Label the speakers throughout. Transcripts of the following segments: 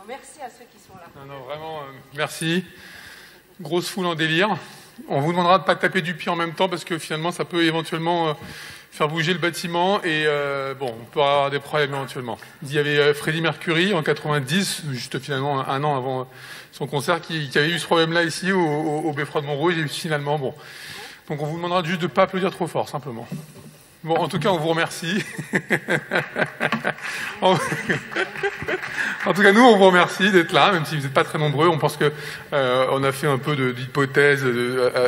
Speaker 1: Bon, merci à ceux qui sont là.
Speaker 2: Non, non, vraiment, merci. Grosse foule en délire. On vous demandera de ne pas taper du pied en même temps parce que finalement, ça peut éventuellement faire bouger le bâtiment et bon, on peut avoir des problèmes éventuellement. Il y avait Freddie Mercury en 90, juste finalement un an avant son concert, qui avait eu ce problème-là ici au Beffroi de Montrouge et finalement, bon. Donc on vous demandera juste de ne pas applaudir trop fort, simplement. Bon, en tout cas, on vous remercie. En tout cas, nous, on vous remercie d'être là, même si vous n'êtes pas très nombreux. On pense que on a fait un peu d'hypothèse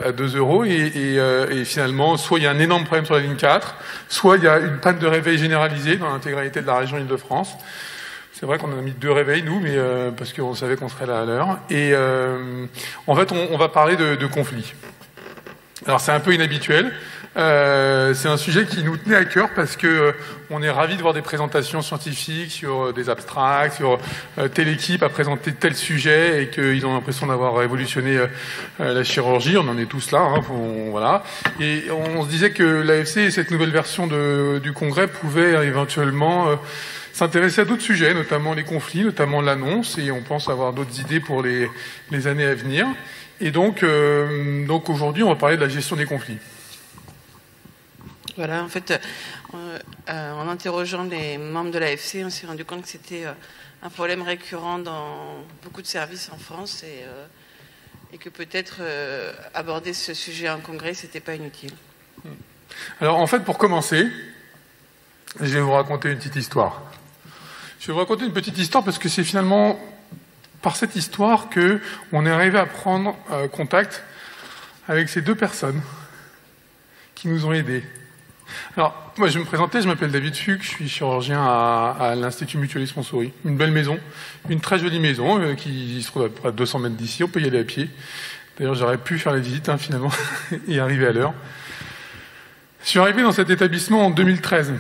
Speaker 2: à 2 € et finalement, soit il y a un énorme problème sur la ligne 4, soit il y a une panne de réveil généralisée dans l'intégralité de la région Île-de-France. C'est vrai qu'on a mis 2 réveils, nous, mais parce qu'on savait qu'on serait là à l'heure. Et en fait, on va parler de conflits. Alors, c'est un peu inhabituel. C'est un sujet qui nous tenait à cœur parce que on est ravis de voir des présentations scientifiques sur des abstracts, sur telle équipe a présenté tel sujet et qu'ils ont l'impression d'avoir révolutionné la chirurgie. On en est tous là, hein, voilà. Et on se disait que l'AFC et cette nouvelle version du congrès pouvaient éventuellement s'intéresser à d'autres sujets, notamment les conflits, notamment l'annonce, et on pense avoir d'autres idées pour les années à venir. Et donc aujourd'hui, on va parler de la gestion des conflits.
Speaker 3: Voilà, en fait, en interrogeant les membres de l'AFC, on s'est rendu compte que c'était un problème récurrent dans beaucoup de services en France et que peut-être aborder ce sujet en congrès, c'était pas inutile.
Speaker 2: Alors, en fait, pour commencer, je vais vous raconter une petite histoire. Je vais vous raconter une petite histoire parce que c'est finalement par cette histoire que on est arrivé à prendre contact avec ces 2 personnes qui nous ont aidés. Alors, moi, je vais me présenter, je m'appelle David Fuchs, je suis chirurgien à l'Institut Mutualiste Montsouris. Une belle maison, une très jolie maison qui se trouve à près de 200 mètres d'ici, on peut y aller à pied. D'ailleurs, j'aurais pu faire la visite, finalement, et arriver à l'heure. Je suis arrivé dans cet établissement en 2013.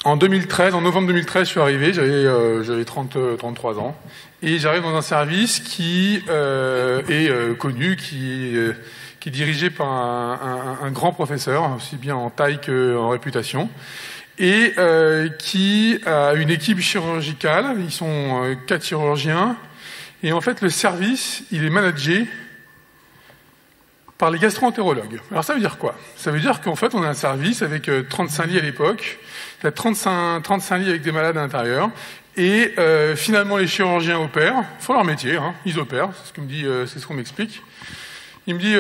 Speaker 2: En novembre 2013, je suis arrivé, j'avais 33 ans, et j'arrive dans un service qui est connu, qui est dirigé par un grand professeur, aussi bien en taille qu'en réputation, et qui a une équipe chirurgicale. Ils sont 4 chirurgiens, et en fait, le service, il est managé par les gastro-entérologues. Alors ça veut dire quoi? Ça veut dire qu'en fait, on a un service avec 35 lits à l'époque, il y a 35 lits avec des malades à l'intérieur, et finalement, les chirurgiens opèrent, ils font leur métier, hein, ils opèrent, c'est ce qu'on m'explique. Il me dit,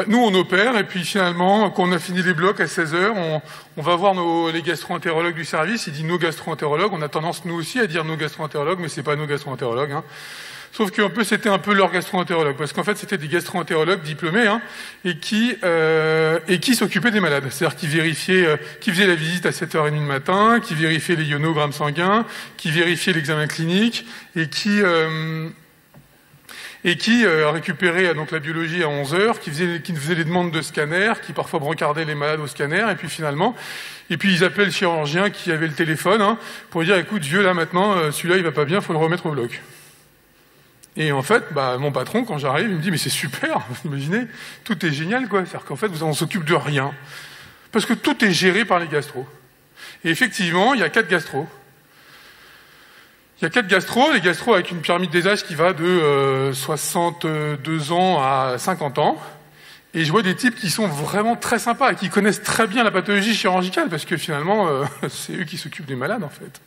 Speaker 2: nous on opère, et puis finalement, quand on a fini les blocs à 16h, on va voir les gastro-entérologues du service. Il dit nos gastro-entérologues, on a tendance nous aussi à dire nos gastro-entérologues, mais c'est pas nos gastro-entérologues. Hein. Sauf qu'un peu c'était un peu leur gastro-entérologue, parce qu'en fait c'était des gastro-entérologues diplômés, hein, et qui s'occupaient des malades. C'est-à-dire qui vérifiaient, qui faisaient la visite à 7h30 le matin, qui vérifiaient les ionogrammes sanguins, qui vérifiaient l'examen clinique, et qui récupérait donc la biologie à 11h, qui faisait les demandes de scanner, qui parfois brancardaient les malades au scanner, et puis ils appelaient le chirurgien qui avait le téléphone, hein, pour lui dire, écoute, vieux, là maintenant, celui-là il va pas bien, faut le remettre au bloc. Et en fait, mon patron, quand j'arrive, il me dit, mais c'est super, vous imaginez, tout est génial, quoi. C'est-à-dire qu'en fait, on s'occupe de rien. Parce que tout est géré par les gastros. Et effectivement, il y a 4 gastros. Il y a 4 gastros, les gastros avec une pyramide des âges qui va de 62 ans à 50 ans. Et je vois des types qui sont vraiment très sympas et qui connaissent très bien la pathologie chirurgicale parce que finalement, c'est eux qui s'occupent des malades en fait.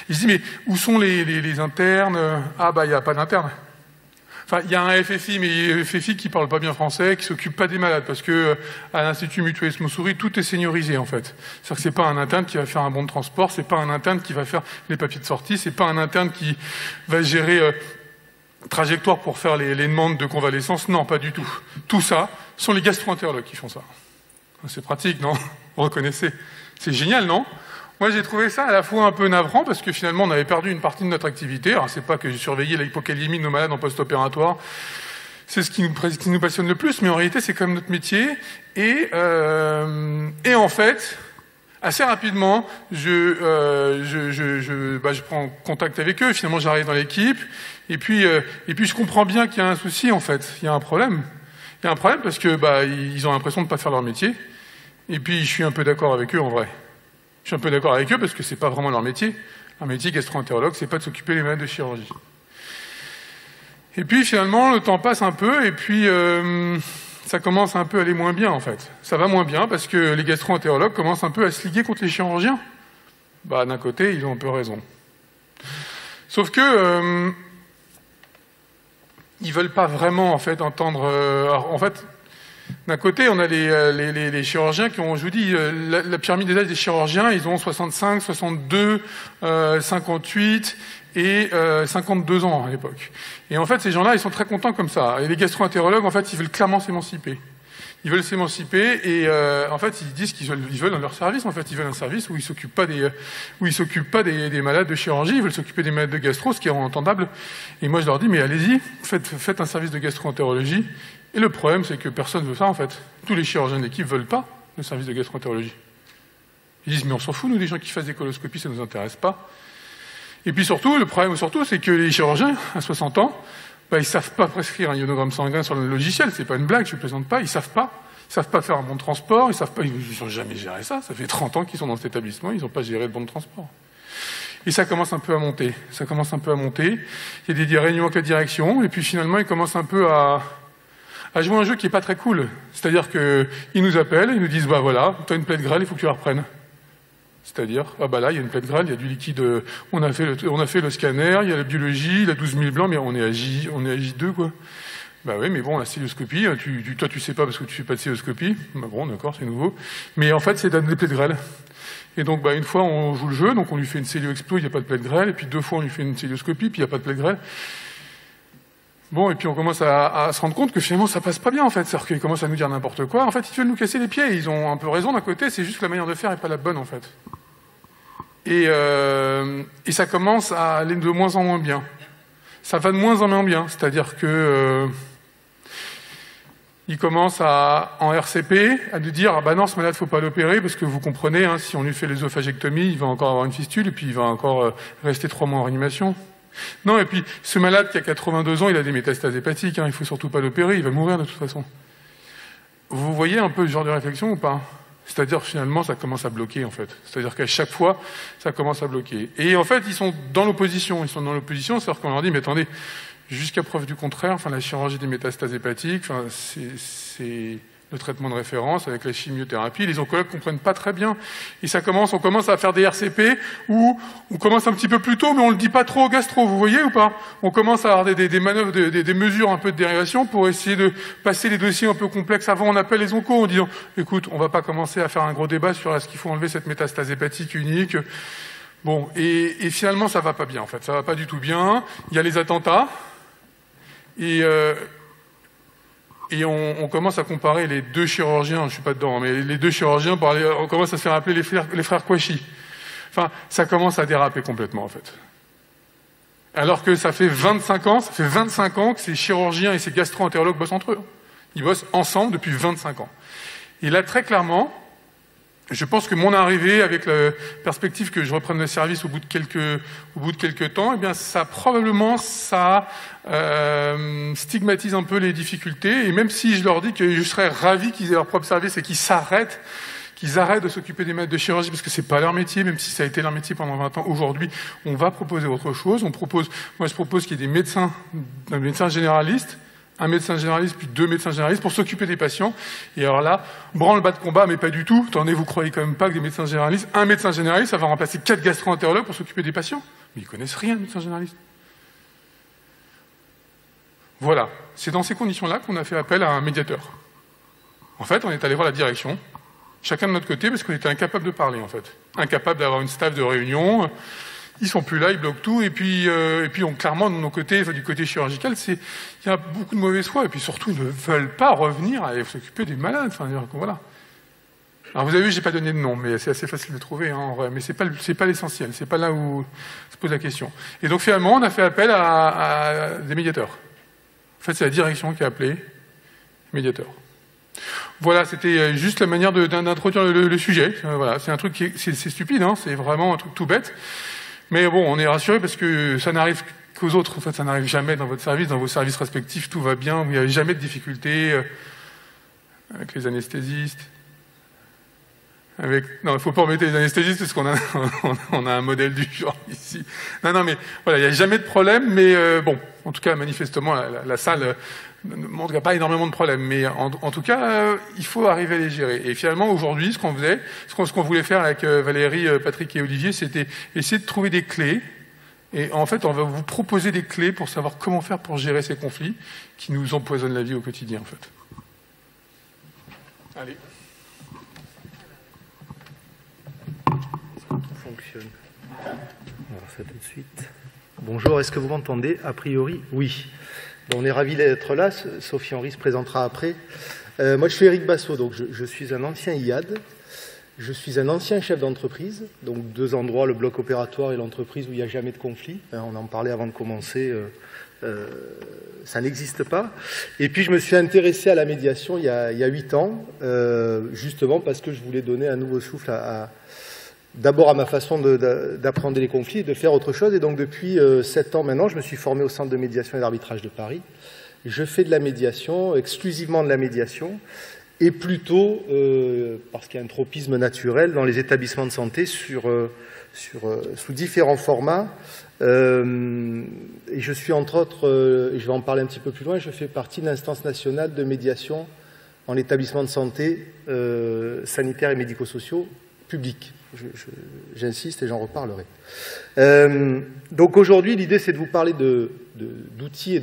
Speaker 2: Et je dis, mais où sont les internes? Ah il n'y a pas d'internes. Enfin, il y a un FFI, mais FFI qui parle pas bien français, qui s'occupe pas des malades, parce que à l'Institut Mutualiste Montsouris, tout est seniorisé en fait. C'est-à-dire que c'est pas un interne qui va faire un bon de transport, c'est pas un interne qui va faire les papiers de sortie, c'est pas un interne qui va gérer trajectoire pour faire les demandes de convalescence. Non, pas du tout. Tout ça sont les gastro-entérologues qui font ça. C'est pratique, non? Vous reconnaissez? C'est génial, non? Moi, j'ai trouvé ça à la fois un peu navrant, parce que finalement, on avait perdu une partie de notre activité. Alors, c'est pas que j'ai surveillé l'hypokaliémie de nos malades en post-opératoire. C'est ce qui nous passionne le plus, mais en réalité, c'est quand même notre métier. Et en fait, assez rapidement, je prends contact avec eux. Finalement, j'arrive dans l'équipe. Et puis, je comprends bien qu'il y a un souci, en fait. Il y a un problème. Il y a un problème parce que, ils ont l'impression de ne pas faire leur métier. Et puis, je suis un peu d'accord avec eux, en vrai. Je suis un peu d'accord avec eux parce que c'est pas vraiment leur métier. Un métier gastro-entérologue, c'est pas de s'occuper des malades de chirurgie. Et puis finalement, le temps passe un peu, et puis ça commence un peu à aller moins bien en fait. Ça va moins bien parce que les gastro-entérologues commencent un peu à se liguer contre les chirurgiens. Bah, d'un côté, ils ont un peu raison. Sauf que ils veulent pas vraiment en fait entendre. En fait, d'un côté, on a les chirurgiens qui ont, je vous dis, la pyramide des âges des chirurgiens, ils ont 65, 62, 58 et 52 ans à l'époque. Et en fait, ces gens-là, ils sont très contents comme ça. Et les gastro-entérologues, en fait, ils veulent clairement s'émanciper. Ils veulent s'émanciper et en fait, ils disent qu'ils veulent dans leur service. En fait, ils veulent un service où ils s'occupent pas des malades de chirurgie. Ils veulent s'occuper des malades de gastro, ce qui est entendable. Et moi, je leur dis, mais allez-y, faites un service de gastro-entérologie. Et le problème, c'est que personne veut ça, en fait. Tous les chirurgiens de l'équipe veulent pas le service de gastro-entérologie. Ils disent, mais on s'en fout, nous, des gens qui fassent des coloscopies, ça nous intéresse pas. Et puis surtout, le problème surtout, c'est que les chirurgiens, à 60 ans, bah, ils savent pas prescrire un ionogramme sanguin sur le logiciel, c'est pas une blague, je plaisante pas, ils savent pas faire un bon de transport, ils ont jamais géré ça, ça fait 30 ans qu'ils sont dans cet établissement, ils ont pas géré de bon de transport. Et ça commence un peu à monter, il y a des réunions avec la direction, et puis finalement, ils commencent un peu à jouer un jeu qui est pas très cool. C'est-à-dire que ils nous appellent, ils nous disent, bah voilà, t'as une plaie de grêle, il faut que tu la reprennes. C'est-à-dire, ah bah là, il y a une plaie de grêle, il y a du liquide, on a fait le scanner, il y a la biologie, il y a 12 000 blancs, mais on est à J2, quoi. Bah oui, mais bon, la célioscopie, toi tu sais pas parce que tu fais pas de célioscopie. Bah bon, d'accord, c'est nouveau. Mais en fait, c'est des plaies de grêle. Et donc, bah, une fois, on joue le jeu, donc on lui fait une célio-explo, il n'y a pas de plaie de grêle, et puis 2 fois, on lui fait une célioscopie, puis il n'y a pas de plaie de grêle. Bon, et puis on commence à se rendre compte que finalement ça passe pas bien en fait, c'est-à-dire qu'ils commencent à nous dire n'importe quoi. En fait, ils veulent nous casser les pieds, ils ont un peu raison d'un côté, c'est juste que la manière de faire est pas la bonne en fait. Et ça commence à aller de moins en moins bien. Ça va de moins en moins bien, c'est-à-dire que ils commencent en RCP à nous dire ah bah non, ce malade faut pas l'opérer parce que vous comprenez, hein, si on lui fait l'œsophagectomie, il va encore avoir une fistule et puis il va encore rester 3 mois en réanimation. Non, et puis, ce malade qui a 82 ans, il a des métastases hépatiques, hein, il faut surtout pas l'opérer, il va mourir de toute façon. Vous voyez un peu le genre de réflexion ou pas? C'est-à-dire, finalement, ça commence à bloquer, en fait. C'est-à-dire qu'à chaque fois, ça commence à bloquer. Et en fait, ils sont dans l'opposition. C'est-à-dire qu'on leur dit, mais attendez, jusqu'à preuve du contraire, enfin, la chirurgie des métastases hépatiques, enfin, c'est le traitement de référence avec la chimiothérapie, les oncologues comprennent pas très bien. Et on commence à faire des RCP où on commence un petit peu plus tôt, mais on le dit pas trop au gastro, vous voyez ou pas? On commence à avoir des manœuvres, des mesures un peu de dérivation pour essayer de passer les dossiers un peu complexes. Avant, on appelle les oncos en disant, écoute, on va pas commencer à faire un gros débat sur est-ce qu'il faut enlever cette métastase hépatique unique. Bon, et finalement, ça va pas bien, en fait. Ça va pas du tout bien. Il y a les attentats. Et on commence à comparer les 2 chirurgiens, je suis pas dedans, mais les 2 chirurgiens, on commence à se faire appeler les frères Kouachi. Enfin, ça commence à déraper complètement, en fait. Alors que ça fait 25 ans que ces chirurgiens et ces gastro-entérologues bossent entre eux. Ils bossent ensemble depuis 25 ans. Et là, très clairement, je pense que mon arrivée, avec la perspective que je reprenne le service au bout de quelques temps, eh bien, ça stigmatise un peu les difficultés. Et même si je leur dis que je serais ravi qu'ils aient leur propre service et qu'ils arrêtent de s'occuper des malades de chirurgie parce que c'est pas leur métier, même si ça a été leur métier pendant 20 ans. Aujourd'hui, on va proposer autre chose. Moi, je propose qu'il y ait un médecin généraliste, un médecin généraliste, puis 2 médecins généralistes pour s'occuper des patients. Et alors là, branle-bas de combat, mais pas du tout. Attendez, vous croyez quand même pas que des médecins généralistes, un médecin généraliste, ça va remplacer 4 gastro-entérologues pour s'occuper des patients? Mais ils connaissent rien, les médecins généralistes. Voilà. C'est dans ces conditions-là qu'on a fait appel à un médiateur. En fait, on est allé voir la direction, chacun de notre côté, parce qu'on était incapable de parler, en fait. Incapable d'avoir une staff de réunion. Ils sont plus là, ils bloquent tout, et puis clairement, de nos côtés, enfin, du côté chirurgical, il y a beaucoup de mauvaise foi, et puis surtout, ils ne veulent pas revenir à s'occuper des malades. Enfin, voilà. Alors, vous avez vu, j'ai pas donné de nom, mais c'est assez facile de trouver, hein, en vrai. Mais c'est pas l'essentiel, c'est pas là où se pose la question. Et donc, finalement, on a fait appel à des médiateurs. En fait, c'est la direction qui a appelé médiateur. Voilà, c'était juste la manière d'introduire le sujet. Voilà, c'est un truc c'est stupide, hein, c'est vraiment un truc tout bête. Mais bon, on est rassuré parce que ça n'arrive qu'aux autres. En fait, ça n'arrive jamais dans votre service, dans vos services respectifs, tout va bien, il n'y a jamais de difficultés avec les anesthésistes, Non, il ne faut pas embêter les anesthésistes parce qu'on a, on a un modèle du genre ici. Non, mais voilà, il n'y a jamais de problème, mais bon, en tout cas, manifestement, la salle ne montre qu'il n'y a pas énormément de problèmes. Mais en tout cas, il faut arriver à les gérer. Et finalement, aujourd'hui, ce qu'on voulait faire avec Valérie, Patrick et Olivier, c'était essayer de trouver des clés. Et en fait, on va vous proposer des clés pour savoir comment faire pour gérer ces conflits qui nous empoisonnent la vie au quotidien, en fait. Allez.
Speaker 1: Fonctionne. On va voir ça tout de suite. Bonjour, est-ce que vous m'entendez? A priori, oui. Bon, on est ravis d'être là. Sophie Henry se présentera après. Moi, je suis Éric Bassot, donc je suis un ancien IAD. Je suis un ancien chef d'entreprise, donc 2 endroits, le bloc opératoire et l'entreprise où il n'y a jamais de conflit. On en parlait avant de commencer, ça n'existe pas. Et puis je me suis intéressé à la médiation il y a 8 ans, justement parce que je voulais donner un nouveau souffle d'abord à ma façon d'apprendre les conflits et de faire autre chose. Et donc depuis 7 ans maintenant, je me suis formé au Centre de médiation et d'arbitrage de Paris. Je fais de la médiation, exclusivement de la médiation, et plutôt, parce qu'il y a un tropisme naturel dans les établissements de santé sous différents formats. Et je suis entre autres, et je vais en parler un petit peu plus loin, je fais partie de l'instance nationale de médiation en établissement de santé sanitaires et médico-sociaux publics. J'insiste et j'en reparlerai. Donc aujourd'hui, l'idée c'est de vous parler d'outils et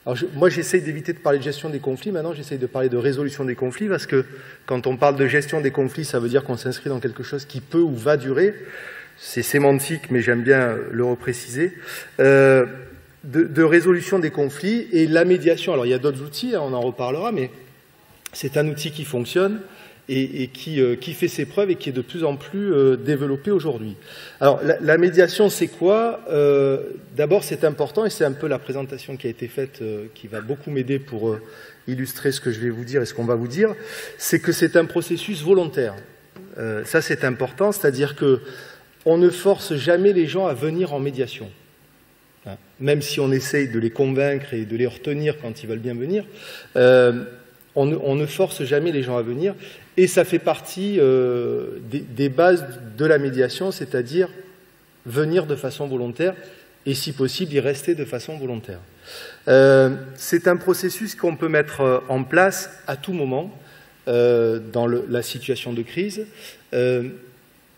Speaker 1: Alors moi, j'essaye d'éviter de parler de gestion des conflits. Maintenant, j'essaye de parler de résolution des conflits parce que quand on parle de gestion des conflits, ça veut dire qu'on s'inscrit dans quelque chose qui peut ou va durer. C'est sémantique, mais j'aime bien le repréciser. De résolution des conflits et la médiation. Alors, il y a d'autres outils, on en reparlera, mais c'est un outil qui fonctionne et qui fait ses preuves et qui est de plus en plus développé aujourd'hui. Alors, la médiation, c'est quoi? D'abord, c'est important, et c'est un peu la présentation qui a été faite, qui va beaucoup m'aider pour illustrer ce que je vais vous dire et ce qu'on va vous dire, c'est que c'est un processus volontaire. Ça, c'est important, c'est-à-dire que on ne force jamais les gens à venir en médiation. Même si on essaye de les convaincre et de les retenir quand ils veulent bien venir, on ne force jamais les gens à venir. Et ça fait partie des bases de la médiation, c'est-à-dire venir de façon volontaire et, si possible, y rester de façon volontaire. C'est un processus qu'on peut mettre en place à tout moment dans la situation de crise.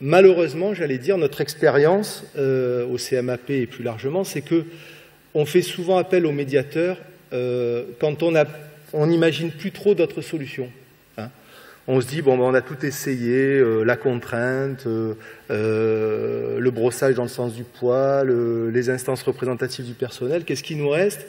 Speaker 1: Malheureusement, j'allais dire, notre expérience au CMAP et plus largement, c'est que on fait souvent appel aux médiateurs quand on n'imagine plus trop d'autres solutions. On se dit, bon, on a tout essayé, la contrainte, le brossage dans le sens du poil, les instances représentatives du personnel, qu'est-ce qui nous reste?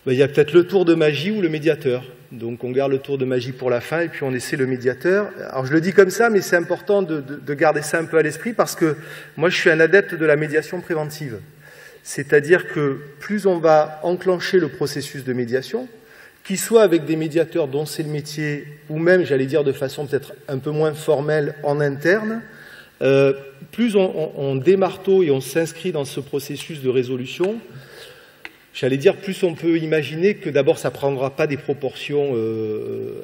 Speaker 1: Il y a peut-être le tour de magie ou le médiateur. Donc on garde le tour de magie pour la fin et puis on essaie le médiateur. Alors je le dis comme ça, mais c'est important de garder ça un peu à l'esprit parce que moi je suis un adepte de la médiation préventive. C'est-à-dire que plus on va enclencher le processus de médiation, qu'il soit avec des médiateurs dont c'est le métier, ou même, j'allais dire, de façon peut-être un peu moins formelle en interne, plus on démarteau et on s'inscrit dans ce processus de résolution, j'allais dire, plus on peut imaginer que d'abord ça ne prendra pas des proportions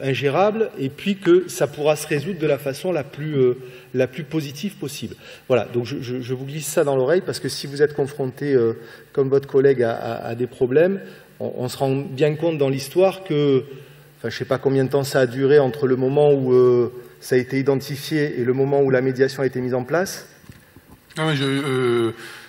Speaker 1: ingérables, et puis que ça pourra se résoudre de la façon la plus positive possible. Voilà, donc je vous glisse ça dans l'oreille, parce que si vous êtes confronté, comme votre collègue, à des problèmes, on se rend bien compte dans l'histoire que, enfin, je ne sais pas combien de temps ça a duré entre le moment où ça a été identifié et le moment où la médiation a été mise en place.
Speaker 2: Non, mais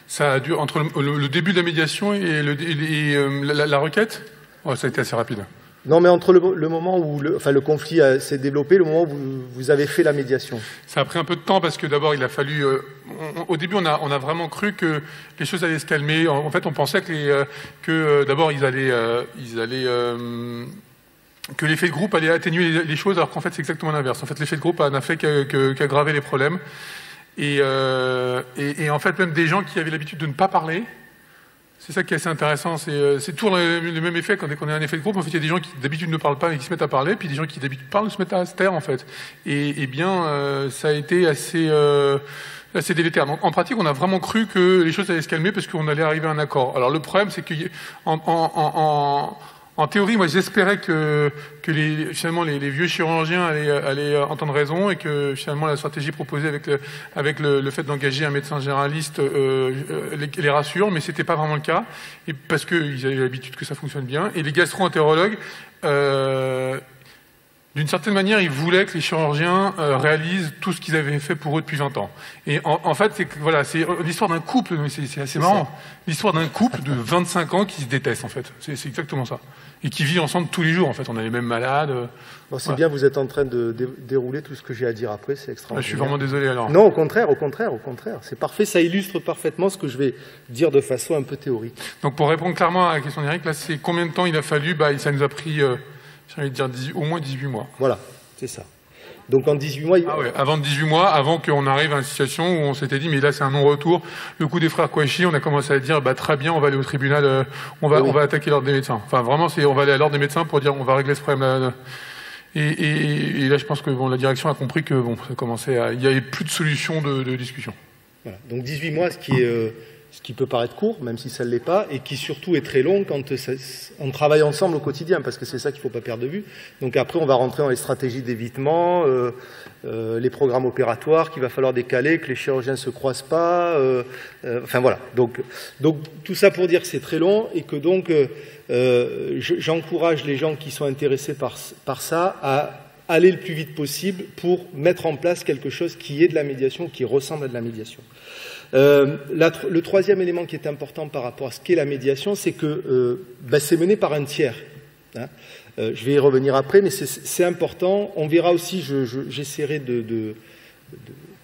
Speaker 2: ça a duré entre le début de la médiation et la requête. Oh, ça a été assez rapide.
Speaker 1: Non, mais entre le moment où le conflit s'est développé, le moment où vous avez fait la médiation.
Speaker 2: Ça a pris un peu de temps parce que d'abord il a fallu. Au début, on a vraiment cru que les choses allaient se calmer. En fait, on pensait que d'abord que l'effet de groupe allait atténuer les choses, alors qu'en fait c'est exactement l'inverse. En fait, l'effet de groupe n'a fait qu'aggraver les problèmes. Et en fait, même des gens qui avaient l'habitude de ne pas parler. C'est ça qui est assez intéressant, c'est toujours le même effet quand on a un effet de groupe. En fait, il y a des gens qui d'habitude ne parlent pas et qui se mettent à parler, puis des gens qui d'habitude parlent se mettent à se taire en fait. Et bien, ça a été assez délétère. Donc, en pratique, on a vraiment cru que les choses allaient se calmer parce qu'on allait arriver à un accord. Alors le problème, c'est qu'en En théorie, moi, j'espérais que finalement les vieux chirurgiens allaient entendre raison et que finalement la stratégie proposée avec le fait d'engager un médecin généraliste les rassure, mais c'était pas vraiment le cas, et parce qu'ils avaient l'habitude que ça fonctionne bien. Et les gastro-entérologues, d'une certaine manière, ils voulaient que les chirurgiens réalisent tout ce qu'ils avaient fait pour eux depuis 20 ans. Et en fait, c'est l'histoire d'un couple, mais c'est assez marrant. L'histoire d'un couple de 25 ans qui se déteste, en fait. C'est exactement ça. Et qui vit ensemble tous les jours, en fait. On a les mêmes malades.
Speaker 1: Bon, c'est bien, vous êtes en train de dérouler tout ce que j'ai à dire après, c'est extraordinaire.
Speaker 2: Je suis vraiment désolé, alors.
Speaker 1: Non, au contraire. C'est parfait, ça illustre parfaitement ce que je vais dire de façon un peu théorique.
Speaker 2: Donc, pour répondre clairement à la question d'Éric, là, c'est combien de temps il a fallu? Ça nous a pris... j'ai envie de dire au moins 18 mois.
Speaker 1: Voilà, c'est ça. Donc en 18 mois...
Speaker 2: avant 18 mois, avant qu'on arrive à une situation où on s'était dit, mais là c'est un non-retour. Le coup des frères Kouachi, on a commencé à dire, très bien, on va aller au tribunal, on va attaquer l'ordre des médecins. Enfin vraiment, on va aller à l'ordre des médecins pour dire, on va régler ce problème-là. Et là, je pense que la direction a compris que ça commençait il n'y avait plus de solution de discussion.
Speaker 1: Voilà. Donc 18 mois, ce qui peut paraître court, même si ça ne l'est pas, et qui surtout est très long quand on travaille ensemble au quotidien, parce que c'est ça qu'il ne faut pas perdre de vue. Donc après, on va rentrer dans les stratégies d'évitement, les programmes opératoires qu'il va falloir décaler, que les chirurgiens ne se croisent pas, enfin voilà. Donc tout ça pour dire que c'est très long, et que donc j'encourage les gens qui sont intéressés par ça à aller le plus vite possible pour mettre en place quelque chose qui est de la médiation, qui ressemble à de la médiation. Le troisième élément qui est important par rapport à ce qu'est la médiation, c'est que c'est mené par un tiers. Hein. Je vais y revenir après, mais c'est important. On verra aussi, j'essaierai de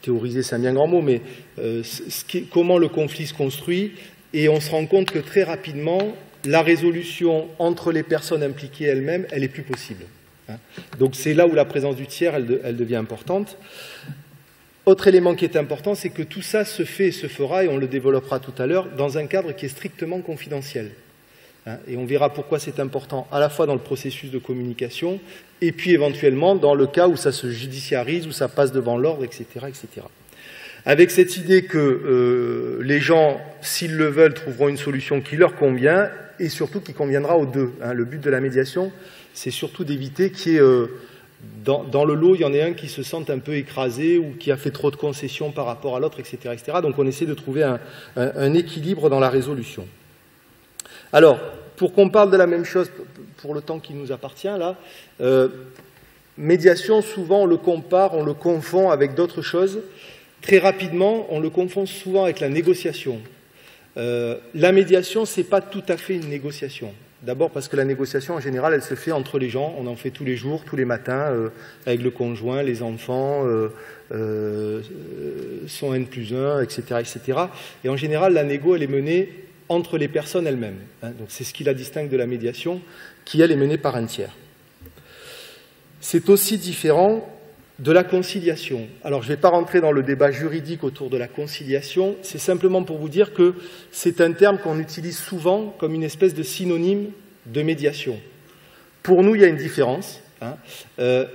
Speaker 1: théoriser, c'est un bien grand mot, mais comment le conflit se construit, et on se rend compte que très rapidement, la résolution entre les personnes impliquées elles-mêmes, elle est plus possible. Hein. Donc c'est là où la présence du tiers, elle devient importante. Autre élément qui est important, c'est que tout ça se fait et se fera, et on le développera tout à l'heure, dans un cadre qui est strictement confidentiel. Hein, et on verra pourquoi c'est important, à la fois dans le processus de communication, et puis éventuellement dans le cas où ça se judiciarise, où ça passe devant l'ordre, etc., etc. Avec cette idée que les gens, s'ils le veulent, trouveront une solution qui leur convient, et surtout qui conviendra aux deux. Hein. Le but de la médiation, c'est surtout d'éviter qu'il y ait... Dans le lot, il y en a un qui se sente un peu écrasé ou qui a fait trop de concessions par rapport à l'autre, etc., etc. Donc on essaie de trouver un équilibre dans la résolution. Alors, pour qu'on parle de la même chose, pour le temps qui nous appartient, là, médiation, souvent on le compare, on le confond avec d'autres choses. Très rapidement, on le confond souvent avec la négociation. La médiation, ce n'est pas tout à fait une négociation. D'abord parce que la négociation, en général, elle se fait entre les gens. On en fait tous les jours, tous les matins, avec le conjoint, les enfants, son N+1, etc., etc. Et en général, la négo, elle est menée entre les personnes elles-mêmes. Hein. Donc c'est ce qui la distingue de la médiation, qui, elle, est menée par un tiers. C'est aussi différent de la conciliation. Alors, je ne vais pas rentrer dans le débat juridique autour de la conciliation, c'est simplement pour vous dire que c'est un terme qu'on utilise souvent comme une espèce de synonyme de médiation. Pour nous, il y a une différence, hein,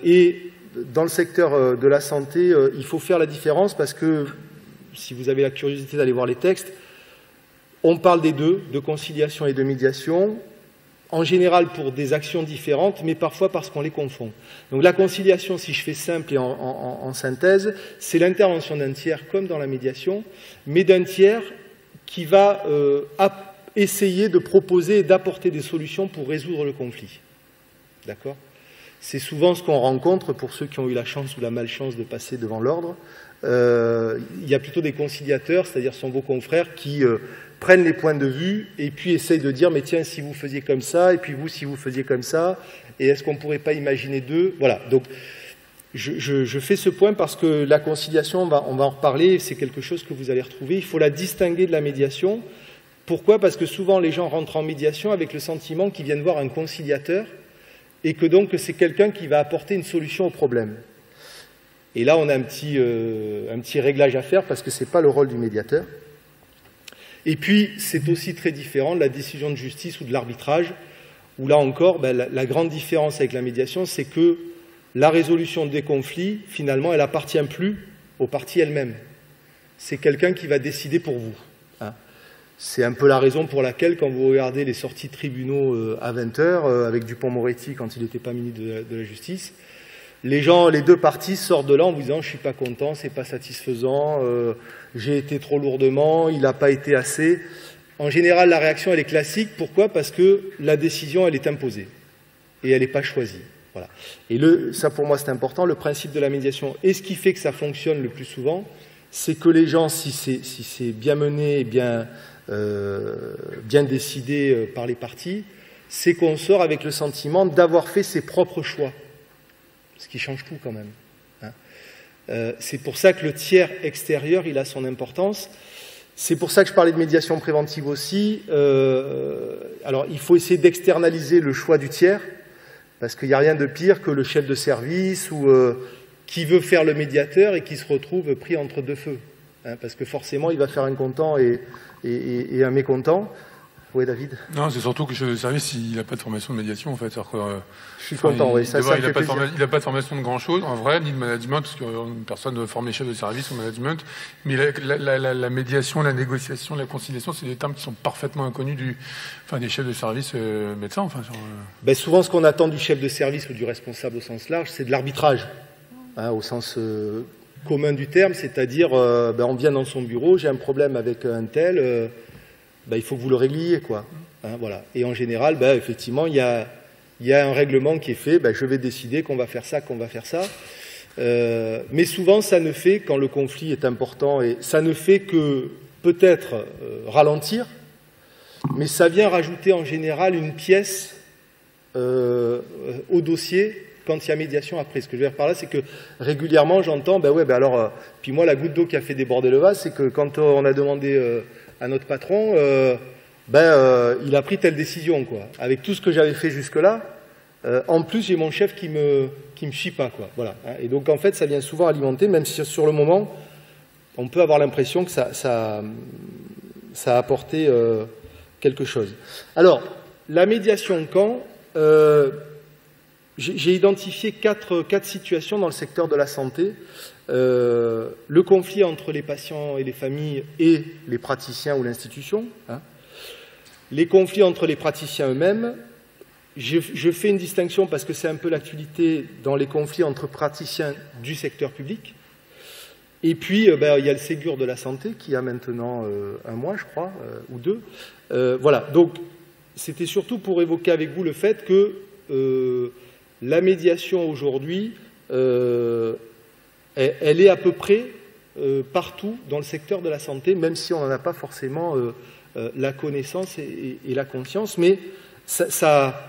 Speaker 1: et dans le secteur de la santé, il faut faire la différence parce que, si vous avez la curiosité d'aller voir les textes, on parle des deux, de conciliation et de médiation, en général pour des actions différentes, mais parfois parce qu'on les confond. Donc la conciliation, si je fais simple et en synthèse, c'est l'intervention d'un tiers comme dans la médiation, mais d'un tiers qui va essayer de proposer et d'apporter des solutions pour résoudre le conflit. D'accord ? C'est souvent ce qu'on rencontre pour ceux qui ont eu la chance ou la malchance de passer devant l'ordre. Il y a plutôt des conciliateurs, c'est-à-dire sont vos confrères qui... prennent les points de vue et puis essayent de dire mais tiens si vous faisiez comme ça et puis vous si vous faisiez comme ça et est-ce qu'on ne pourrait pas imaginer deux. Voilà, donc je fais ce point parce que la conciliation, on va en reparler, c'est quelque chose que vous allez retrouver, il faut la distinguer de la médiation. Pourquoi ? Parce que souvent les gens rentrent en médiation avec le sentiment qu'ils viennent voir un conciliateur et que donc c'est quelqu'un qui va apporter une solution au problème. Et là on a un petit réglage à faire parce que ce n'est pas le rôle du médiateur. Et puis, c'est aussi très différent de la décision de justice ou de l'arbitrage, où là encore, la grande différence avec la médiation, c'est que la résolution des conflits, finalement, elle n'appartient plus aux parties elles-mêmes. C'est quelqu'un qui va décider pour vous. Hein. C'est un peu la raison pour laquelle, quand vous regardez les sorties de tribunaux à 20h, avec Dupond-Moretti quand il n'était pas ministre de la Justice, les deux parties sortent de là en vous disant « je suis pas content, c'est pas satisfaisant, j'ai été trop lourdement, il n'a pas été assez ». En général, la réaction, elle est classique. Pourquoi? Parce que la décision, elle est imposée et elle n'est pas choisie. Voilà. Et ça, pour moi, c'est important, le principe de la médiation. Et ce qui fait que ça fonctionne le plus souvent, c'est que les gens, si c'est bien mené et bien décidé par les parties, c'est qu'on sort avec le sentiment d'avoir fait ses propres choix. Ce qui change tout quand même. Hein. C'est pour ça que le tiers extérieur, il a son importance. C'est pour ça que je parlais de médiation préventive aussi. Alors, il faut essayer d'externaliser le choix du tiers, parce qu'il n'y a rien de pire que le chef de service ou qui veut faire le médiateur et qui se retrouve pris entre deux feux. Hein, parce que forcément, il va faire un content et un mécontent. Oui, David?
Speaker 2: Non, c'est surtout que le chef de service, il n'a pas de formation de médiation, en fait.
Speaker 1: Je suis content, oui. Ça
Speaker 2: il n'a pas de formation de grand-chose, en vrai, ni de management, parce qu'une personne ne forme les chefs de service au management. Mais la médiation, la négociation, la conciliation, c'est des termes qui sont parfaitement inconnus des chefs de service médecins. Enfin,
Speaker 1: souvent, ce qu'on attend du chef de service ou du responsable au sens large, c'est de l'arbitrage, hein, au sens commun du terme, c'est-à-dire, on vient dans son bureau, j'ai un problème avec un tel... il faut que vous le régliez, quoi. Hein, voilà. Et en général, effectivement, il y a un règlement qui est fait, je vais décider qu'on va faire ça, qu'on va faire ça. Mais souvent, ça ne fait, quand le conflit est important, et ça ne fait que peut-être ralentir, mais ça vient rajouter en général une pièce au dossier quand il y a médiation après. Ce que je veux dire par là, c'est que régulièrement, j'entends, puis moi, la goutte d'eau qui a fait déborder le vase, c'est que quand on a demandé... à notre patron, il a pris telle décision, quoi. Avec tout ce que j'avais fait jusque-là, en plus, j'ai mon chef qui me chie pas, quoi. Voilà. Hein. Et donc, en fait, ça vient souvent alimenter, même si sur le moment, on peut avoir l'impression que ça a apporté quelque chose. Alors, la médiation quand j'ai identifié quatre situations dans le secteur de la santé. Le conflit entre les patients et les familles et les praticiens ou l'institution, hein. Les conflits entre les praticiens eux-mêmes. Je fais une distinction parce que c'est un peu l'actualité dans les conflits entre praticiens du secteur public. Et puis, il y a le Ségur de la santé qui a maintenant un mois, je crois, ou deux. Voilà, donc c'était surtout pour évoquer avec vous le fait que la médiation aujourd'hui... elle est à peu près partout dans le secteur de la santé, même si on n'en a pas forcément la connaissance et la conscience. Mais ça,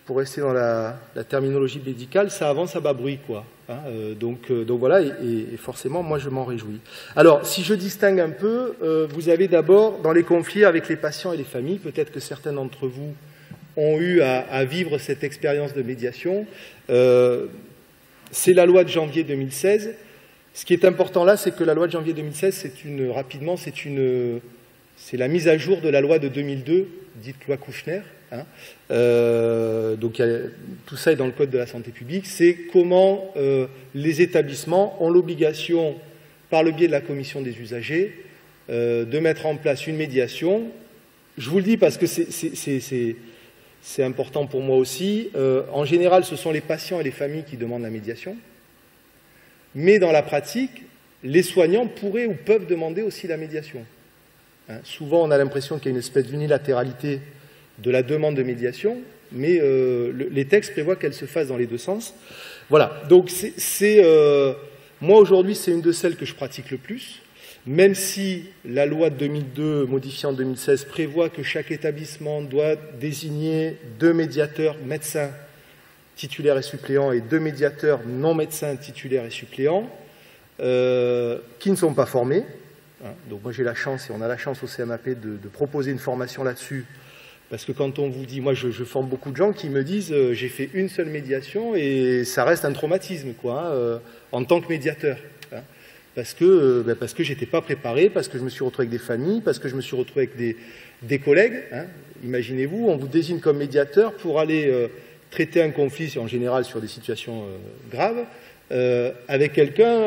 Speaker 1: pour rester dans la terminologie médicale, ça avance à bas bruit, quoi. Hein, donc voilà, et forcément, moi, je m'en réjouis. Alors, si je distingue un peu, vous avez d'abord, dans les conflits avec les patients et les familles, peut-être que certains d'entre vous ont eu à vivre cette expérience de médiation. C'est la loi de janvier 2016. Ce qui est important là, c'est que la loi de janvier 2016, c'est la mise à jour de la loi de 2002, dite loi Kouchner. Hein. Donc tout ça est dans le Code de la santé publique. C'est comment les établissements ont l'obligation, par le biais de la commission des usagers, de mettre en place une médiation. Je vous le dis parce que c'est important pour moi aussi. En général, ce sont les patients et les familles qui demandent la médiation. Mais dans la pratique, les soignants pourraient ou peuvent demander aussi la médiation. Hein, souvent, on a l'impression qu'il y a une espèce d'unilatéralité de la demande de médiation, mais les textes prévoient qu'elle se fasse dans les deux sens. Voilà. Donc, moi, aujourd'hui, c'est une de celles que je pratique le plus. Même si la loi de 2002, modifiée en 2016, prévoit que chaque établissement doit désigner 2 médiateurs médecins titulaires et suppléants et 2 médiateurs non médecins titulaires et suppléants, qui ne sont pas formés. Hein. Donc moi j'ai la chance, et on a la chance au CMAP de proposer une formation là-dessus, parce que quand on vous dit, moi je forme beaucoup de gens qui me disent j'ai fait une seule médiation et ça reste un traumatisme, quoi, hein, en tant que médiateur. Hein. Parce que j'étais pas préparé, parce que je me suis retrouvé avec des familles, parce que je me suis retrouvé avec des collègues. Hein. Imaginez-vous, on vous désigne comme médiateur pour aller traiter un conflit, en général sur des situations graves, avec quelqu'un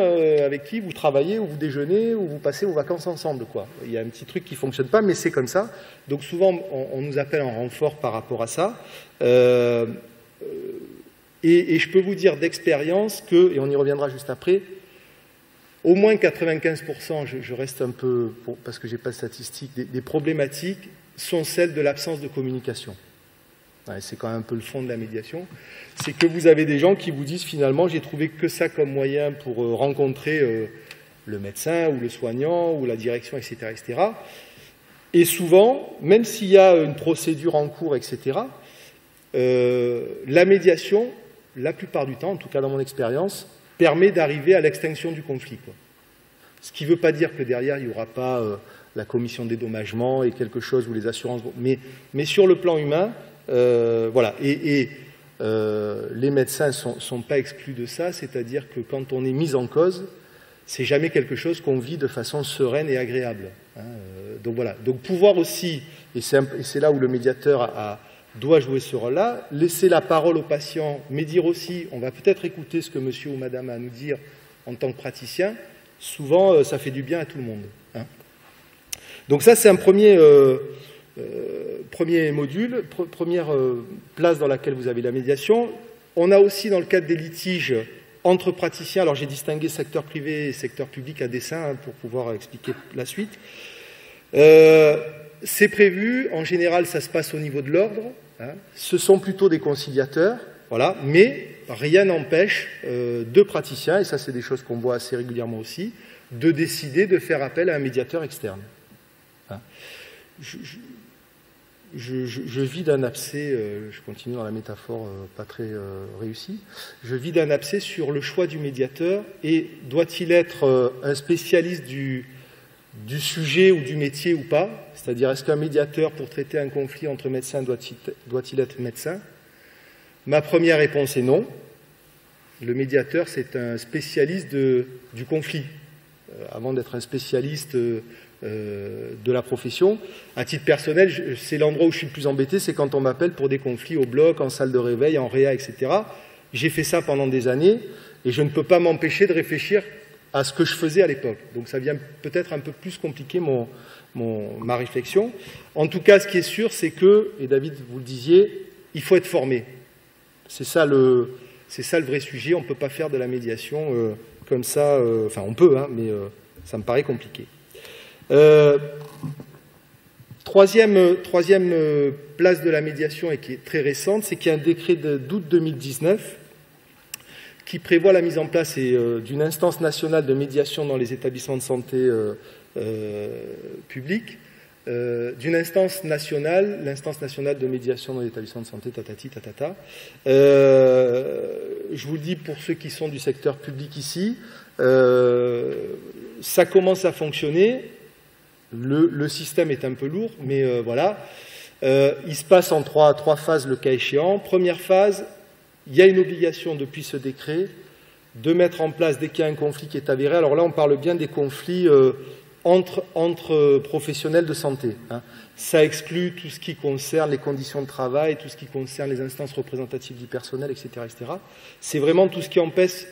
Speaker 1: avec qui vous travaillez, ou vous déjeunez, ou vous passez vos vacances ensemble, quoi. Il y a un petit truc qui ne fonctionne pas, mais c'est comme ça. Donc souvent, on nous appelle en renfort par rapport à ça. Et je peux vous dire d'expérience que, et on y reviendra juste après, au moins 95%, je reste un peu, parce que je n'ai pas de statistiques, des problématiques sont celles de l'absence de communication. Ouais, c'est quand même un peu le fond de la médiation. C'est que vous avez des gens qui vous disent finalement, j'ai trouvé que ça comme moyen pour rencontrer le médecin ou le soignant ou la direction, etc., etc. Et souvent, même s'il y a une procédure en cours, etc., la médiation, la plupart du temps, en tout cas dans mon expérience, permet d'arriver à l'extinction du conflit, quoi. Ce qui ne veut pas dire que derrière, il n'y aura pas la commission de dédommagement et quelque chose où les assurances... Mais sur le plan humain, voilà. Et les médecins ne sont pas exclus de ça, c'est-à-dire que quand on est mis en cause, c'est jamais quelque chose qu'on vit de façon sereine et agréable. Hein. Donc voilà. Donc pouvoir aussi, et c'est là où le médiateur doit jouer ce rôle-là, laisser la parole au patient, mais dire aussi, on va peut-être écouter ce que monsieur ou madame a à nous dire en tant que praticien, souvent ça fait du bien à tout le monde. Hein. Donc ça c'est un premier module, première place dans laquelle vous avez la médiation. On a aussi dans le cadre des litiges entre praticiens, alors j'ai distingué secteur privé et secteur public à dessein hein, pour pouvoir expliquer la suite. C'est prévu, en général ça se passe au niveau de l'ordre, hein. Ce sont plutôt des conciliateurs, voilà, mais rien n'empêche deux praticiens, et ça c'est des choses qu'on voit assez régulièrement aussi, de décider de faire appel à un médiateur externe. Hein. Je vis d'un abcès, je continue dans la métaphore pas très réussie, je vis d'un abcès sur le choix du médiateur et doit-il être un spécialiste du sujet ou du métier ou pas, c'est-à-dire est-ce qu'un médiateur pour traiter un conflit entre médecins doit-il être médecin? Ma première réponse est non. Le médiateur c'est un spécialiste du conflit, avant d'être un spécialiste de la profession. À titre personnel, c'est l'endroit où je suis le plus embêté, c'est quand on m'appelle pour des conflits au bloc, en salle de réveil, en réa, etc. J'ai fait ça pendant des années et je ne peux pas m'empêcher de réfléchir à ce que je faisais à l'époque. Donc ça vient peut-être un peu plus compliquer ma réflexion. En tout cas, ce qui est sûr, c'est que, et David, vous le disiez, il faut être formé. C'est ça le vrai sujet. On ne peut pas faire de la médiation comme ça. Enfin, on peut, hein, mais ça me paraît compliqué. Troisième place de la médiation et qui est très récente, c'est qu'il y a un décret d'août 2019 qui prévoit la mise en place d'une instance nationale de médiation dans les établissements de santé publics, d'une instance nationale, l'instance nationale de médiation dans les établissements de santé, tatati, tatata. Je vous le dis pour ceux qui sont du secteur public ici, ça commence à fonctionner. Le système est un peu lourd, mais voilà. Il se passe en trois phases le cas échéant. Première phase, il y a une obligation depuis ce décret de mettre en place, dès qu'il y a un conflit qui est avéré, alors là on parle bien des conflits entre professionnels de santé. Hein. Ça exclut tout ce qui concerne les conditions de travail, tout ce qui concerne les instances représentatives du personnel, etc. etc. C'est vraiment tout ce qui empêche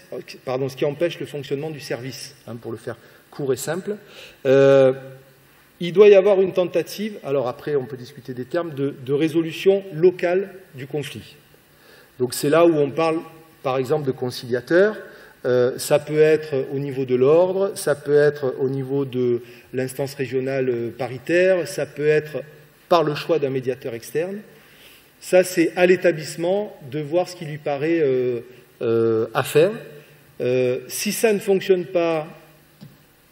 Speaker 1: le fonctionnement du service, hein, pour le faire court et simple. Il doit y avoir une tentative, alors après on peut discuter des termes, de résolution locale du conflit. Donc c'est là où on parle par exemple de conciliateurs, ça peut être au niveau de l'ordre, ça peut être au niveau de l'instance régionale paritaire, ça peut être par le choix d'un médiateur externe. Ça c'est à l'établissement de voir ce qui lui paraît à faire. Si ça ne fonctionne pas,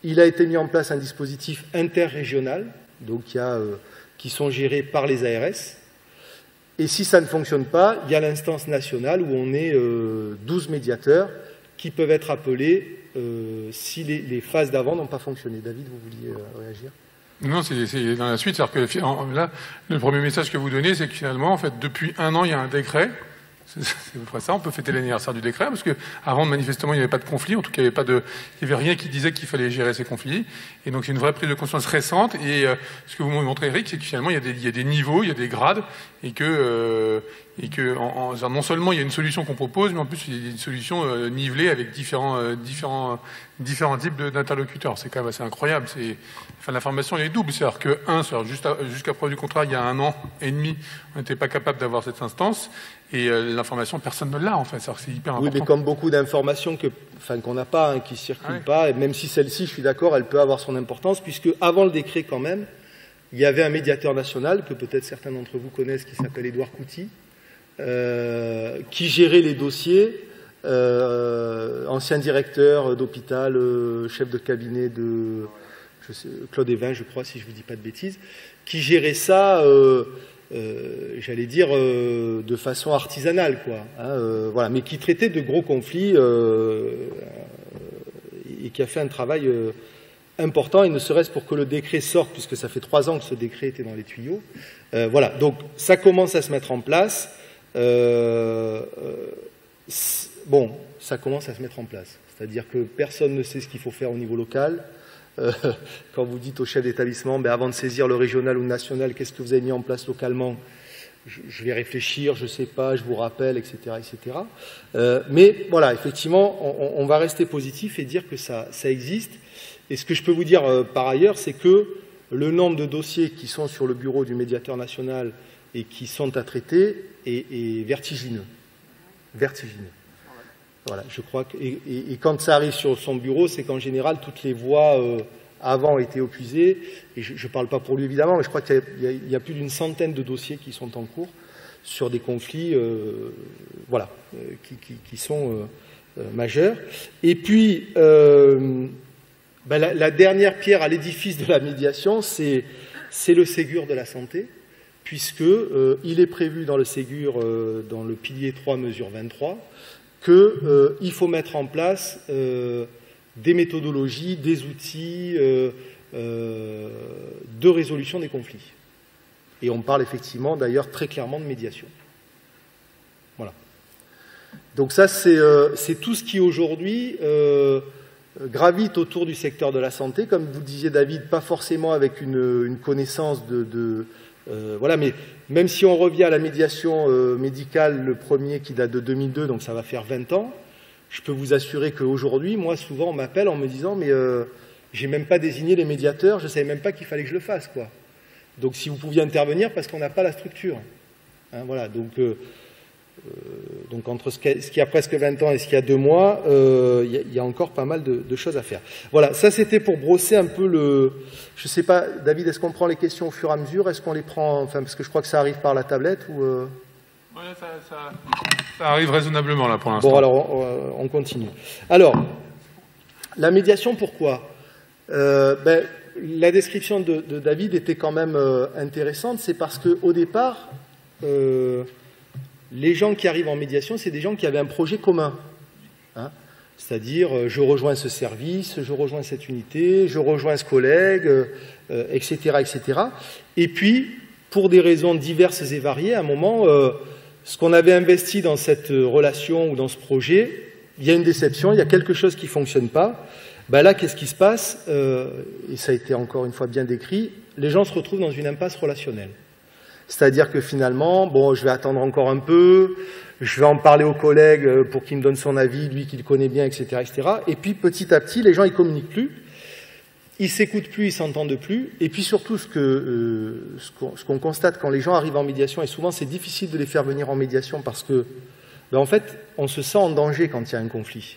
Speaker 1: il a été mis en place un dispositif interrégional, donc qui sont gérés par les ARS. Et si ça ne fonctionne pas, il y a l'instance nationale où on est 12 médiateurs qui peuvent être appelés si les phases d'avant n'ont pas fonctionné. David, vous vouliez réagir ?
Speaker 2: Non, c'est dans la suite. C'est-à-dire que là, le premier message que vous donnez, c'est que finalement, en fait, depuis 1 an, il y a un décret C'est à peu près ça. On peut fêter l'anniversaire du décret, parce que avant, manifestement, il n'y avait pas de conflit. En tout cas, il n'y avait rien qui disait qu'il fallait gérer ces conflits. Et donc, c'est une vraie prise de conscience récente. Et ce que vous m'avez montré, Eric, c'est que finalement, il y a des niveaux, il y a des grades, et que non seulement il y a une solution qu'on propose, mais en plus, il y a une solution nivelée avec différents types d'interlocuteurs. C'est quand même assez incroyable. Enfin, l'information, elle est double. C'est-à-dire que, jusqu'à preuve du contraire, il y a 1 an et demi, on n'était pas capable d'avoir cette instance. Et l'information, personne ne l'a, en fait. C'est hyper important.
Speaker 1: Oui, mais comme beaucoup d'informations qu'on n'a pas, hein, qui ne circulent pas, et même si celle-ci, je suis d'accord, elle peut avoir son importance, puisque avant le décret, quand même, il y avait un médiateur national, que peut-être certains d'entre vous connaissent, qui s'appelle Édouard Couty, qui gérait les dossiers, ancien directeur d'hôpital, chef de cabinet de Claude Evin, je crois, si je ne vous dis pas de bêtises, qui gérait ça... j'allais dire de façon artisanale, quoi, hein, voilà, mais qui traitait de gros conflits et qui a fait un travail important, et ne serait-ce pour que le décret sorte, puisque ça fait 3 ans que ce décret était dans les tuyaux. Voilà, donc ça commence à se mettre en place. Bon, ça commence à se mettre en place, c'est-à-dire que personne ne sait ce qu'il faut faire au niveau local. Quand vous dites au chef d'établissement, avant de saisir le régional ou le national, qu'est-ce que vous avez mis en place localement? Je vais réfléchir, je ne sais pas, je vous rappelle, etc. etc. Mais voilà, effectivement, on va rester positif et dire que ça existe. Et ce que je peux vous dire par ailleurs, c'est que le nombre de dossiers qui sont sur le bureau du médiateur national et qui sont à traiter est vertigineux. Vertigineux. Voilà, je crois que, et quand ça arrive sur son bureau, c'est qu'en général, toutes les voies avant ont été épuisées. Et je ne parle pas pour lui, évidemment, mais je crois qu'il y a plus d'une centaine de dossiers qui sont en cours sur des conflits voilà, qui sont majeurs. Et puis, la dernière pierre à l'édifice de la médiation, c'est le Ségur de la santé, puisque il est prévu dans le Ségur, dans le pilier 3, mesure 23, qu'il faut mettre en place des méthodologies, des outils de résolution des conflits. Et on parle effectivement, d'ailleurs, très clairement de médiation. Voilà. Donc ça, c'est tout ce qui, aujourd'hui, gravite autour du secteur de la santé. Comme vous le disiez, David, pas forcément avec une connaissance voilà, mais même si on revient à la médiation médicale, le premier qui date de 2002, donc ça va faire 20 ans, je peux vous assurer qu'aujourd'hui, moi, souvent, on m'appelle en me disant « mais j'ai même pas désigné les médiateurs, je ne savais même pas qu'il fallait que je le fasse, quoi. Donc si vous pouviez intervenir, parce qu'on n'a pas la structure. Hein, voilà, donc entre ce qui a presque 20 ans et ce qui a 2 mois, il y a encore pas mal de choses à faire. Voilà, ça c'était pour brosser un peu le... Je ne sais pas, David, est-ce qu'on prend les questions au fur et à mesure? Est-ce qu'on les prend... Enfin, parce que je crois que ça arrive par la tablette ou...
Speaker 2: Ouais, ça arrive raisonnablement là pour l'instant.
Speaker 1: Bon, alors on continue. Alors, la médiation, pourquoi? La description de David était quand même intéressante. C'est parce qu'au départ... les gens qui arrivent en médiation, c'est des gens qui avaient un projet commun. Hein, c'est-à-dire, je rejoins ce service, je rejoins cette unité, je rejoins ce collègue, etc., etc. Et puis, pour des raisons diverses et variées, à un moment, ce qu'on avait investi dans cette relation ou dans ce projet, il y a une déception, il y a quelque chose qui ne fonctionne pas. Là, qu'est-ce qui se passe? Et ça a été encore une fois bien décrit, les gens se retrouvent dans une impasse relationnelle. C'est-à-dire que finalement, bon, je vais attendre encore un peu, je vais en parler au collègue pour qu'il me donne son avis, lui qui le connaît bien, etc., etc. Et puis petit à petit, les gens ils communiquent plus, ils s'écoutent plus, ils s'entendent plus. Et puis surtout, ce qu'on constate quand les gens arrivent en médiation, et souvent c'est difficile de les faire venir en médiation parce que, en fait, on se sent en danger quand il y a un conflit.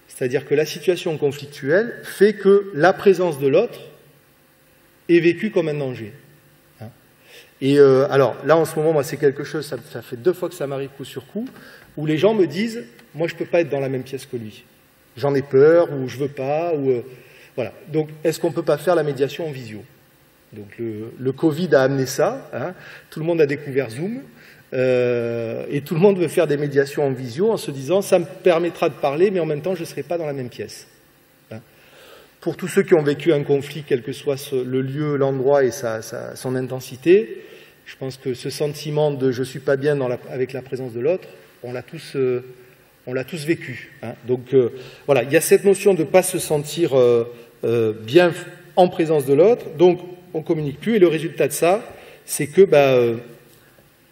Speaker 1: C'est-à-dire que la situation conflictuelle fait que la présence de l'autre est vécue comme un danger. Et alors, là, en ce moment, moi, c'est quelque chose, ça fait 2 fois que ça m'arrive coup sur coup, où les gens me disent « moi, je ne peux pas être dans la même pièce que lui. J'en ai peur, ou je ne veux pas, ou... voilà. Donc, est-ce qu'on ne peut pas faire la médiation en visio ?» Donc, le Covid a amené ça, hein. Tout le monde a découvert Zoom, et tout le monde veut faire des médiations en visio en se disant « ça me permettra de parler, mais en même temps, je ne serai pas dans la même pièce. » Pour tous ceux qui ont vécu un conflit, quel que soit le lieu, l'endroit et son intensité, Je pense que ce sentiment de « je ne suis pas bien avec la présence de l'autre », on l'a tous vécu. Hein. Donc voilà, il y a cette notion de ne pas se sentir bien en présence de l'autre, donc on ne communique plus, et le résultat de ça, c'est que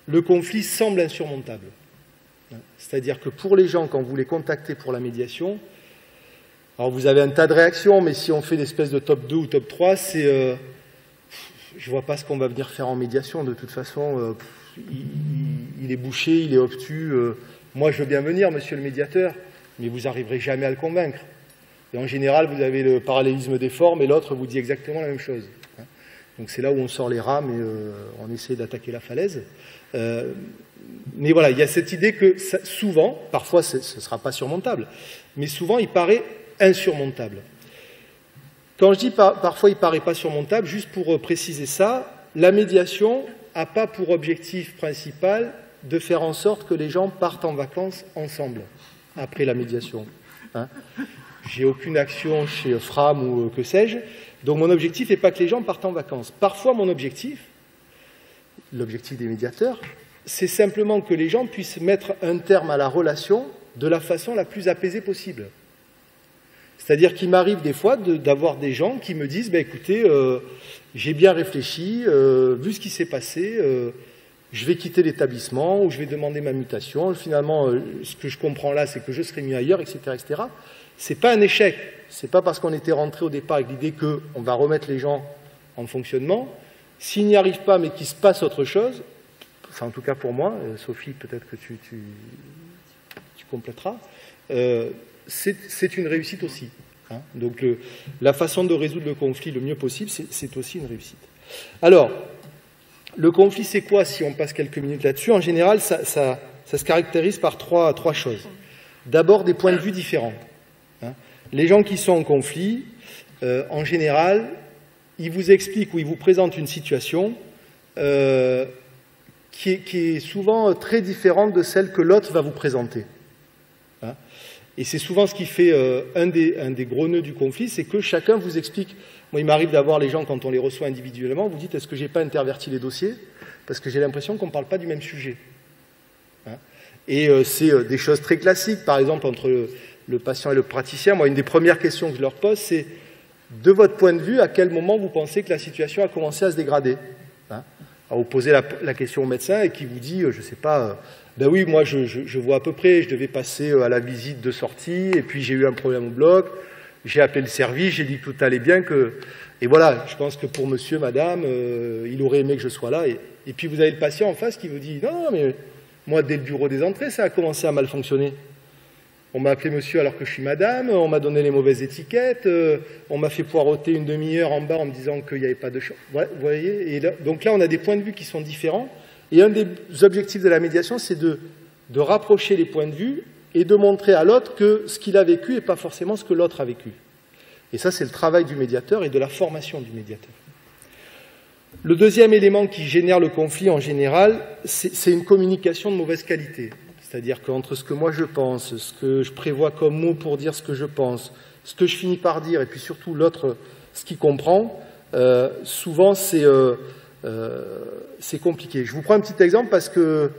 Speaker 1: le conflit semble insurmontable. C'est-à-dire que pour les gens, quand vous les contactez pour la médiation, alors vous avez un tas de réactions, mais si on fait l'espèce de top 2 ou top 3, c'est je ne vois pas ce qu'on va venir faire en médiation, de toute façon, il est bouché, il est obtus, moi je veux bien venir, monsieur le médiateur, mais vous n'arriverez jamais à le convaincre. Et en général, vous avez le parallélisme des formes, et l'autre vous dit exactement la même chose. Donc c'est là où on sort les rames et on essaie d'attaquer la falaise. Mais voilà, il y a cette idée que souvent, parfois ce ne sera pas surmontable, mais souvent il paraît insurmontable. Quand je dis parfois il ne paraît pas surmontable, juste pour préciser ça, la médiation n'a pas pour objectif principal de faire en sorte que les gens partent en vacances ensemble, après la médiation. Hein. J'ai aucune action chez Fram ou que sais-je, donc mon objectif n'est pas que les gens partent en vacances. Parfois mon objectif, l'objectif des médiateurs, c'est simplement que les gens puissent mettre un terme à la relation de la façon la plus apaisée possible. C'est-à-dire qu'il m'arrive des fois d'avoir des gens qui me disent écoutez, j'ai bien réfléchi, vu ce qui s'est passé, je vais quitter l'établissement ou je vais demander ma mutation. Finalement, ce que je comprends là, c'est que je serai mis ailleurs, etc. etc. Ce n'est pas un échec. Ce n'est pas parce qu'on était rentré au départ avec l'idée qu'on va remettre les gens en fonctionnement. S'il n'y arrive pas, mais qu'il se passe autre chose, enfin en tout cas pour moi, Sophie, peut-être que tu compléteras, c'est une réussite aussi. Hein. Donc la façon de résoudre le conflit le mieux possible, c'est aussi une réussite. Alors, le conflit, c'est quoi si on passe quelques minutes là-dessus? En général, ça se caractérise par trois choses. D'abord, des points de vue différents. Hein. Les gens qui sont en conflit, en général, ils vous expliquent ou ils vous présentent une situation qui est souvent très différente de celle que l'autre va vous présenter. Hein. Et c'est souvent ce qui fait un des gros nœuds du conflit, c'est que chacun vous explique. Moi, il m'arrive d'avoir les gens, quand on les reçoit individuellement, vous dites, est-ce que je n'ai pas interverti les dossiers? Parce que j'ai l'impression qu'on ne parle pas du même sujet. Hein. Et c'est des choses très classiques, par exemple, entre le patient et le praticien. Moi, une des premières questions que je leur pose, c'est, de votre point de vue, à quel moment vous pensez que la situation a commencé à se dégrader? Hein. Alors, vous posez la question au médecin et qui vous dit, je ne sais pas, ben oui, moi je vois à peu près, je devais passer à la visite de sortie, et puis j'ai eu un problème au bloc, j'ai appelé le service, j'ai dit que tout allait bien, et voilà, je pense que pour monsieur, madame, il aurait aimé que je sois là, et puis vous avez le patient en face qui vous dit, non, mais moi dès le bureau des entrées, ça a commencé à mal fonctionner. On m'a appelé monsieur alors que je suis madame, on m'a donné les mauvaises étiquettes, on m'a fait poireauter une demi-heure en bas en me disant qu'il n'y avait pas de chose. Ouais, vous voyez, donc là, on a des points de vue qui sont différents. Et un des objectifs de la médiation, c'est de rapprocher les points de vue et de montrer à l'autre que ce qu'il a vécu n'est pas forcément ce que l'autre a vécu. Et ça, c'est le travail du médiateur et de la formation du médiateur. Le deuxième élément qui génère le conflit en général, c'est une communication de mauvaise qualité. C'est-à-dire qu'entre ce que moi je pense, ce que je prévois comme mot pour dire ce que je pense, ce que je finis par dire, et puis surtout l'autre, ce qu'il comprend, souvent c'est compliqué. Je vous prends un petit exemple parce que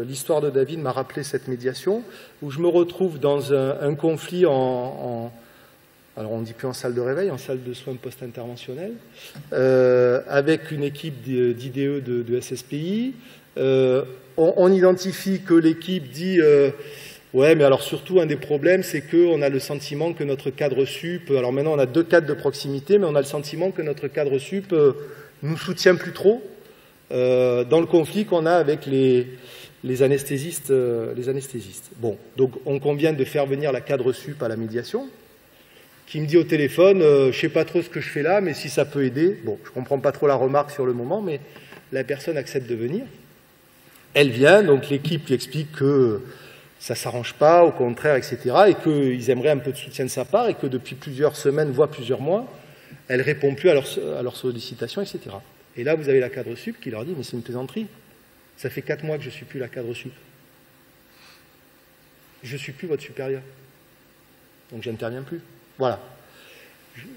Speaker 1: l'histoire de David m'a rappelé cette médiation, où je me retrouve dans un conflit alors on ne dit plus en salle de réveil, en salle de soins post-interventionnels, avec une équipe d'IDE de SSPI. On identifie que l'équipe dit ouais, mais alors surtout un des problèmes, c'est qu'on a le sentiment que notre cadre sup, alors maintenant on a 2 cadres de proximité, mais on a le sentiment que notre cadre sup nous soutient plus trop dans le conflit qu'on a avec les anesthésistes. Bon, donc on convient de faire venir la cadre sup à la médiation, qui me dit au téléphone, je sais pas trop ce que je fais là, mais si ça peut aider. Bon, je comprends pas trop la remarque sur le moment, mais la personne accepte de venir. Elle vient, donc l'équipe lui explique que ça ne s'arrange pas, au contraire, etc., et qu'ils aimeraient un peu de soutien de sa part, et que depuis plusieurs semaines, voire plusieurs mois, elle ne répond plus à leurs sollicitations, etc. Et là, vous avez la cadre sup qui leur dit, mais c'est une plaisanterie. Ça fait 4 mois que je ne suis plus la cadre sup. Je ne suis plus votre supérieur. Donc, j'interviens plus. Voilà.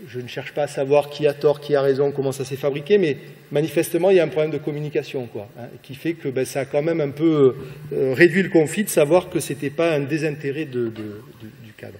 Speaker 1: je ne cherche pas à savoir qui a tort, qui a raison, comment ça s'est fabriqué, mais manifestement, il y a un problème de communication, quoi, hein, qui fait que ça a quand même un peu réduit le conflit de savoir que ce n'était pas un désintérêt du cadre.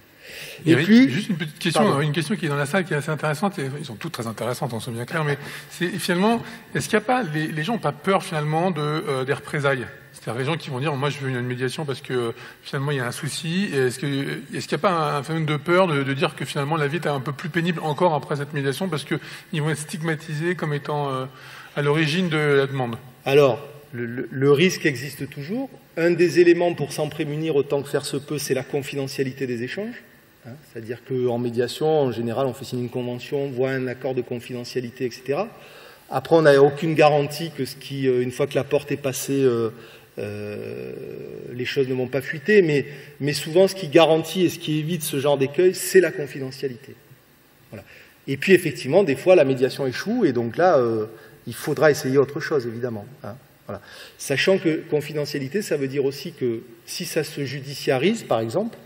Speaker 2: Et puis, juste une petite question, une question qui est dans la salle qui est assez intéressante, et ils sont toutes très intéressantes, on soit bien clair, mais c'est finalement, est-ce qu'il n'y a pas, les gens n'ont pas peur finalement des représailles? C'est-à-dire les gens qui vont dire, moi je veux une médiation parce que finalement il y a un souci, est-ce qu'il n'y a pas un phénomène de peur de dire que finalement la vie est un peu plus pénible encore après cette médiation parce qu'ils vont être stigmatisés comme étant à l'origine de la demande?
Speaker 1: Alors, le risque existe toujours. Un des éléments pour s'en prémunir autant que faire se peut, c'est la confidentialité des échanges. Hein, c'est-à-dire qu'en médiation, en général, on fait signer une convention, on voit un accord de confidentialité, etc. Après, on n'a aucune garantie que une fois que la porte est passée, les choses ne vont pas fuiter, mais souvent, ce qui garantit et ce qui évite ce genre d'écueil, c'est la confidentialité. Voilà. Et puis, effectivement, des fois, la médiation échoue, et donc là, il faudra essayer autre chose, évidemment. Hein. Voilà. Sachant que confidentialité, ça veut dire aussi que si ça se judiciarise, par exemple,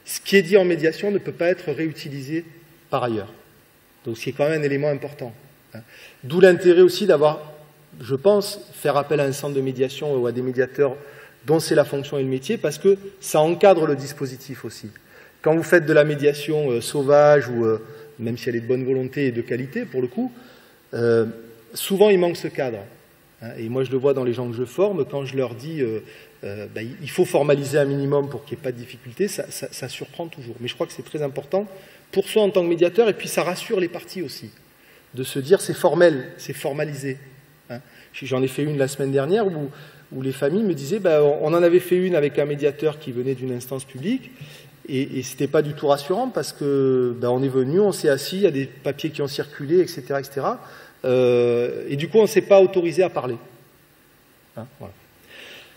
Speaker 1: ce qui est dit en médiation ne peut pas être réutilisé par ailleurs. Donc, c'est quand même un élément important. Hein. D'où l'intérêt aussi d'avoir, je pense, faire appel à un centre de médiation ou à des médiateurs dont c'est la fonction et le métier, parce que ça encadre le dispositif aussi. Quand vous faites de la médiation sauvage, ou même si elle est de bonne volonté et de qualité, pour le coup, souvent il manque ce cadre. Et moi, je le vois dans les gens que je forme, quand je leur dis il faut formaliser un minimum pour qu'il n'y ait pas de difficulté, ça surprend toujours. Mais je crois que c'est très important pour soi en tant que médiateur, et puis ça rassure les parties aussi, de se dire c'est formel, c'est formalisé. Hein. J'en ai fait une la semaine dernière où les familles me disaient on en avait fait une avec un médiateur qui venait d'une instance publique, et c'était pas du tout rassurant parce que on est venu, on s'est assis, il y a des papiers qui ont circulé, etc., etc. Et du coup, on ne s'est pas autorisé à parler. Hein, voilà.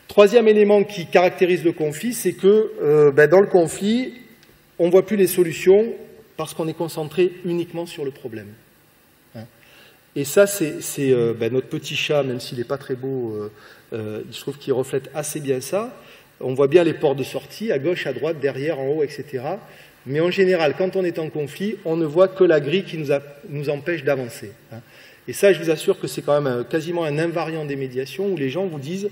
Speaker 1: Troisième élément qui caractérise le conflit, c'est que dans le conflit, on ne voit plus les solutions parce qu'on est concentré uniquement sur le problème. Hein. Et ça, c'est notre petit chat, même s'il n'est pas très beau, je trouve qu'il reflète assez bien ça. On voit bien les portes de sortie, à gauche, à droite, derrière, en haut, etc. Mais en général, quand on est en conflit, on ne voit que la grille qui nous empêche d'avancer. Hein. Et ça, je vous assure que c'est quand même quasiment un invariant des médiations où les gens vous disent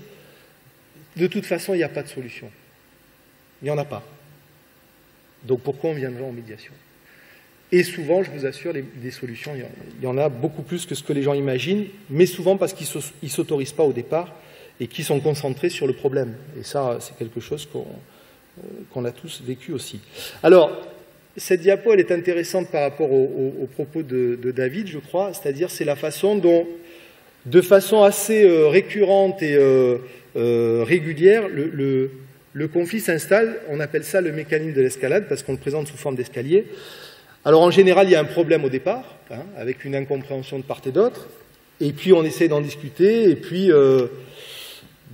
Speaker 1: de toute façon, il n'y a pas de solution. Il n'y en a pas. Donc pourquoi on viendra en médiation? Et souvent, je vous assure, des solutions, il y en a beaucoup plus que ce que les gens imaginent, mais souvent parce qu'ils ne s'autorisent pas au départ et qu'ils sont concentrés sur le problème. Et ça, c'est quelque chose qu'on a tous vécu aussi. Alors, cette diapo, elle est intéressante par rapport aux propos de David, je crois, c'est-à-dire c'est la façon dont, de façon assez récurrente et régulière, le conflit s'installe. On appelle ça le mécanisme de l'escalade, parce qu'on le présente sous forme d'escalier. Alors en général, il y a un problème au départ, hein, avec une incompréhension de part et d'autre, et puis on essaie d'en discuter, et puis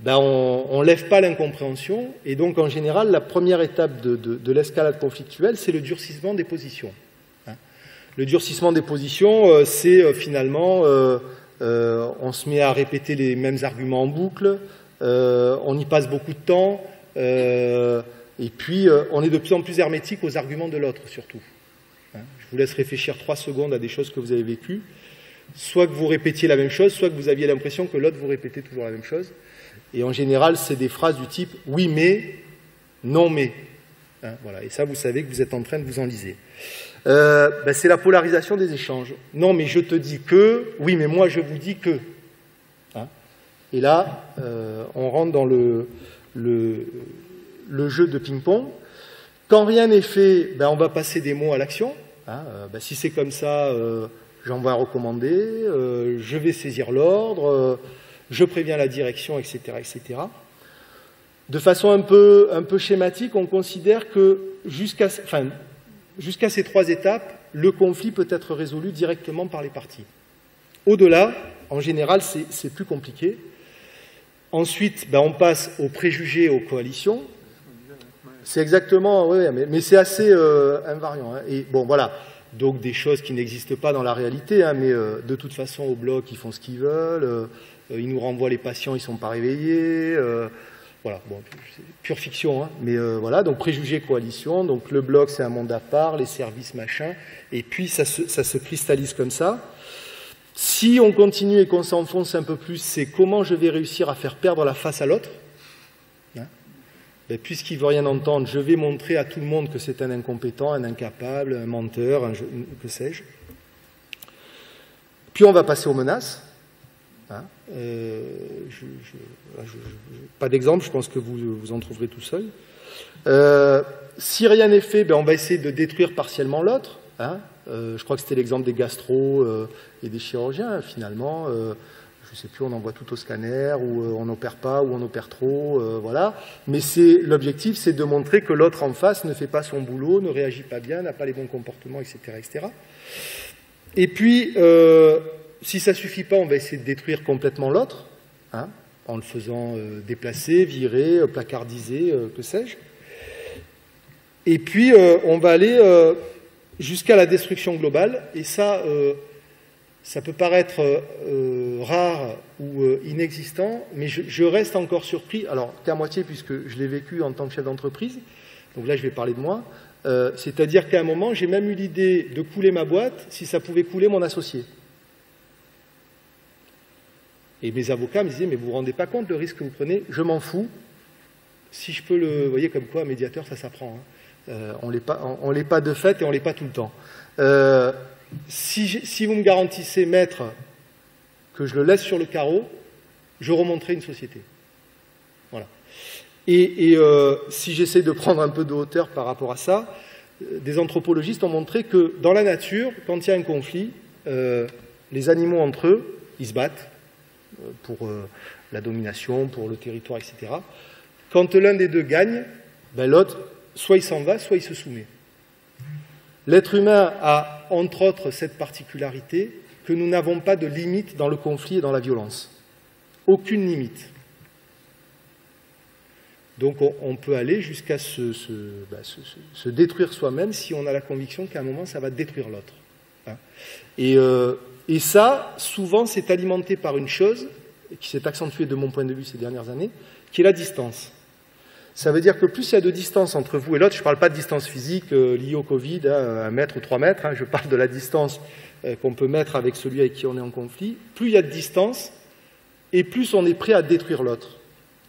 Speaker 1: on lève pas l'incompréhension, et donc en général, la première étape de l'escalade conflictuelle, c'est le durcissement des positions. Hein. Le durcissement des positions, c'est finalement, on se met à répéter les mêmes arguments en boucle, on y passe beaucoup de temps, et puis on est de plus en plus hermétique aux arguments de l'autre, surtout. Hein. Je vous laisse réfléchir 3 secondes à des choses que vous avez vécues, soit que vous répétiez la même chose, soit que vous aviez l'impression que l'autre vous répétait toujours la même chose. Et en général, c'est des phrases du type « oui, mais »,« non, mais ». Hein, voilà. Et ça, vous savez que vous êtes en train de vous enliser. C'est la polarisation des échanges. « Non, mais je te dis que »,« oui, mais moi, je vous dis que ». Hein. Et là, on rentre dans le jeu de ping-pong. Quand rien n'est fait, on va passer des mots à l'action. Hein. Si c'est comme ça, j'envoie un recommandé, je vais saisir l'ordre, je préviens la direction, etc., etc. De façon un peu schématique, on considère que jusqu'à ces 3 étapes, le conflit peut être résolu directement par les parties. Au-delà, en général, c'est plus compliqué. Ensuite, on passe aux préjugés, aux coalitions. C'est exactement, mais c'est assez invariant. Hein. Et bon, voilà. Donc des choses qui n'existent pas dans la réalité, hein, mais de toute façon, au bloc, ils font ce qu'ils veulent. Ils nous renvoient les patients, ils ne sont pas réveillés. Voilà, bon, c'est pure fiction, hein, mais voilà, donc préjugés, coalition, donc le blog c'est un monde à part, les services, machin, et puis ça se cristallise comme ça. Si on continue et qu'on s'enfonce un peu plus, c'est comment je vais réussir à faire perdre la face à l'autre. Hein, ben, puisqu'il ne veut rien entendre, je vais montrer à tout le monde que c'est un incompétent, un incapable, un menteur, que sais-je. Puis on va passer aux menaces. Hein, pas d'exemple, je pense que vous en trouverez tout seul. Si rien n'est fait, ben on va essayer de détruire partiellement l'autre. Hein, je crois que c'était l'exemple des gastros et des chirurgiens. Finalement, je ne sais plus, on envoie tout au scanner, ou on n'opère pas, ou on opère trop, voilà. Mais l'objectif, c'est de montrer que l'autre en face ne fait pas son boulot, ne réagit pas bien, n'a pas les bons comportements, etc., etc. Et puis, si ça ne suffit pas, on va essayer de détruire complètement l'autre, hein, en le faisant déplacer, virer, placardiser, que sais-je. Et puis, on va aller jusqu'à la destruction globale, et ça peut paraître rare ou inexistant, mais je reste encore surpris, alors qu'à moitié, puisque je l'ai vécu en tant que chef d'entreprise, donc là je vais parler de moi, c'est-à-dire qu'à un moment, j'ai même eu l'idée de couler ma boîte si ça pouvait couler mon associé. Et mes avocats me disaient, mais vous vous rendez pas compte le risque que vous prenez? Je m'en fous. Si je peux vous voyez comme quoi, un médiateur, ça s'apprend. Hein. On l'est pas de fait et on l'est pas tout le temps. Si vous me garantissez, maître, que je le laisse sur le carreau, je remonterai une société. Voilà. Et si j'essaie de prendre un peu de hauteur par rapport à ça, des anthropologistes ont montré que dans la nature, quand il y a un conflit, les animaux entre eux, ils se battent pour la domination, pour le territoire, etc. Quand l'un des deux gagne, ben l'autre, soit il s'en va, soit il se soumet. L'être humain a, entre autres, cette particularité que nous n'avons pas de limite dans le conflit et dans la violence. Aucune limite. Donc on peut aller jusqu'à se détruire soi-même si on a la conviction qu'à un moment, ça va détruire l'autre. Hein. Et ça, souvent, c'est alimenté par une chose qui s'est accentuée de mon point de vue ces dernières années, qui est la distance. Ça veut dire que plus il y a de distance entre vous et l'autre, je ne parle pas de distance physique liée au Covid, hein, 1 mètre ou 3 mètres, hein, je parle de la distance qu'on peut mettre avec celui avec qui on est en conflit. Plus il y a de distance, et plus on est prêt à détruire l'autre.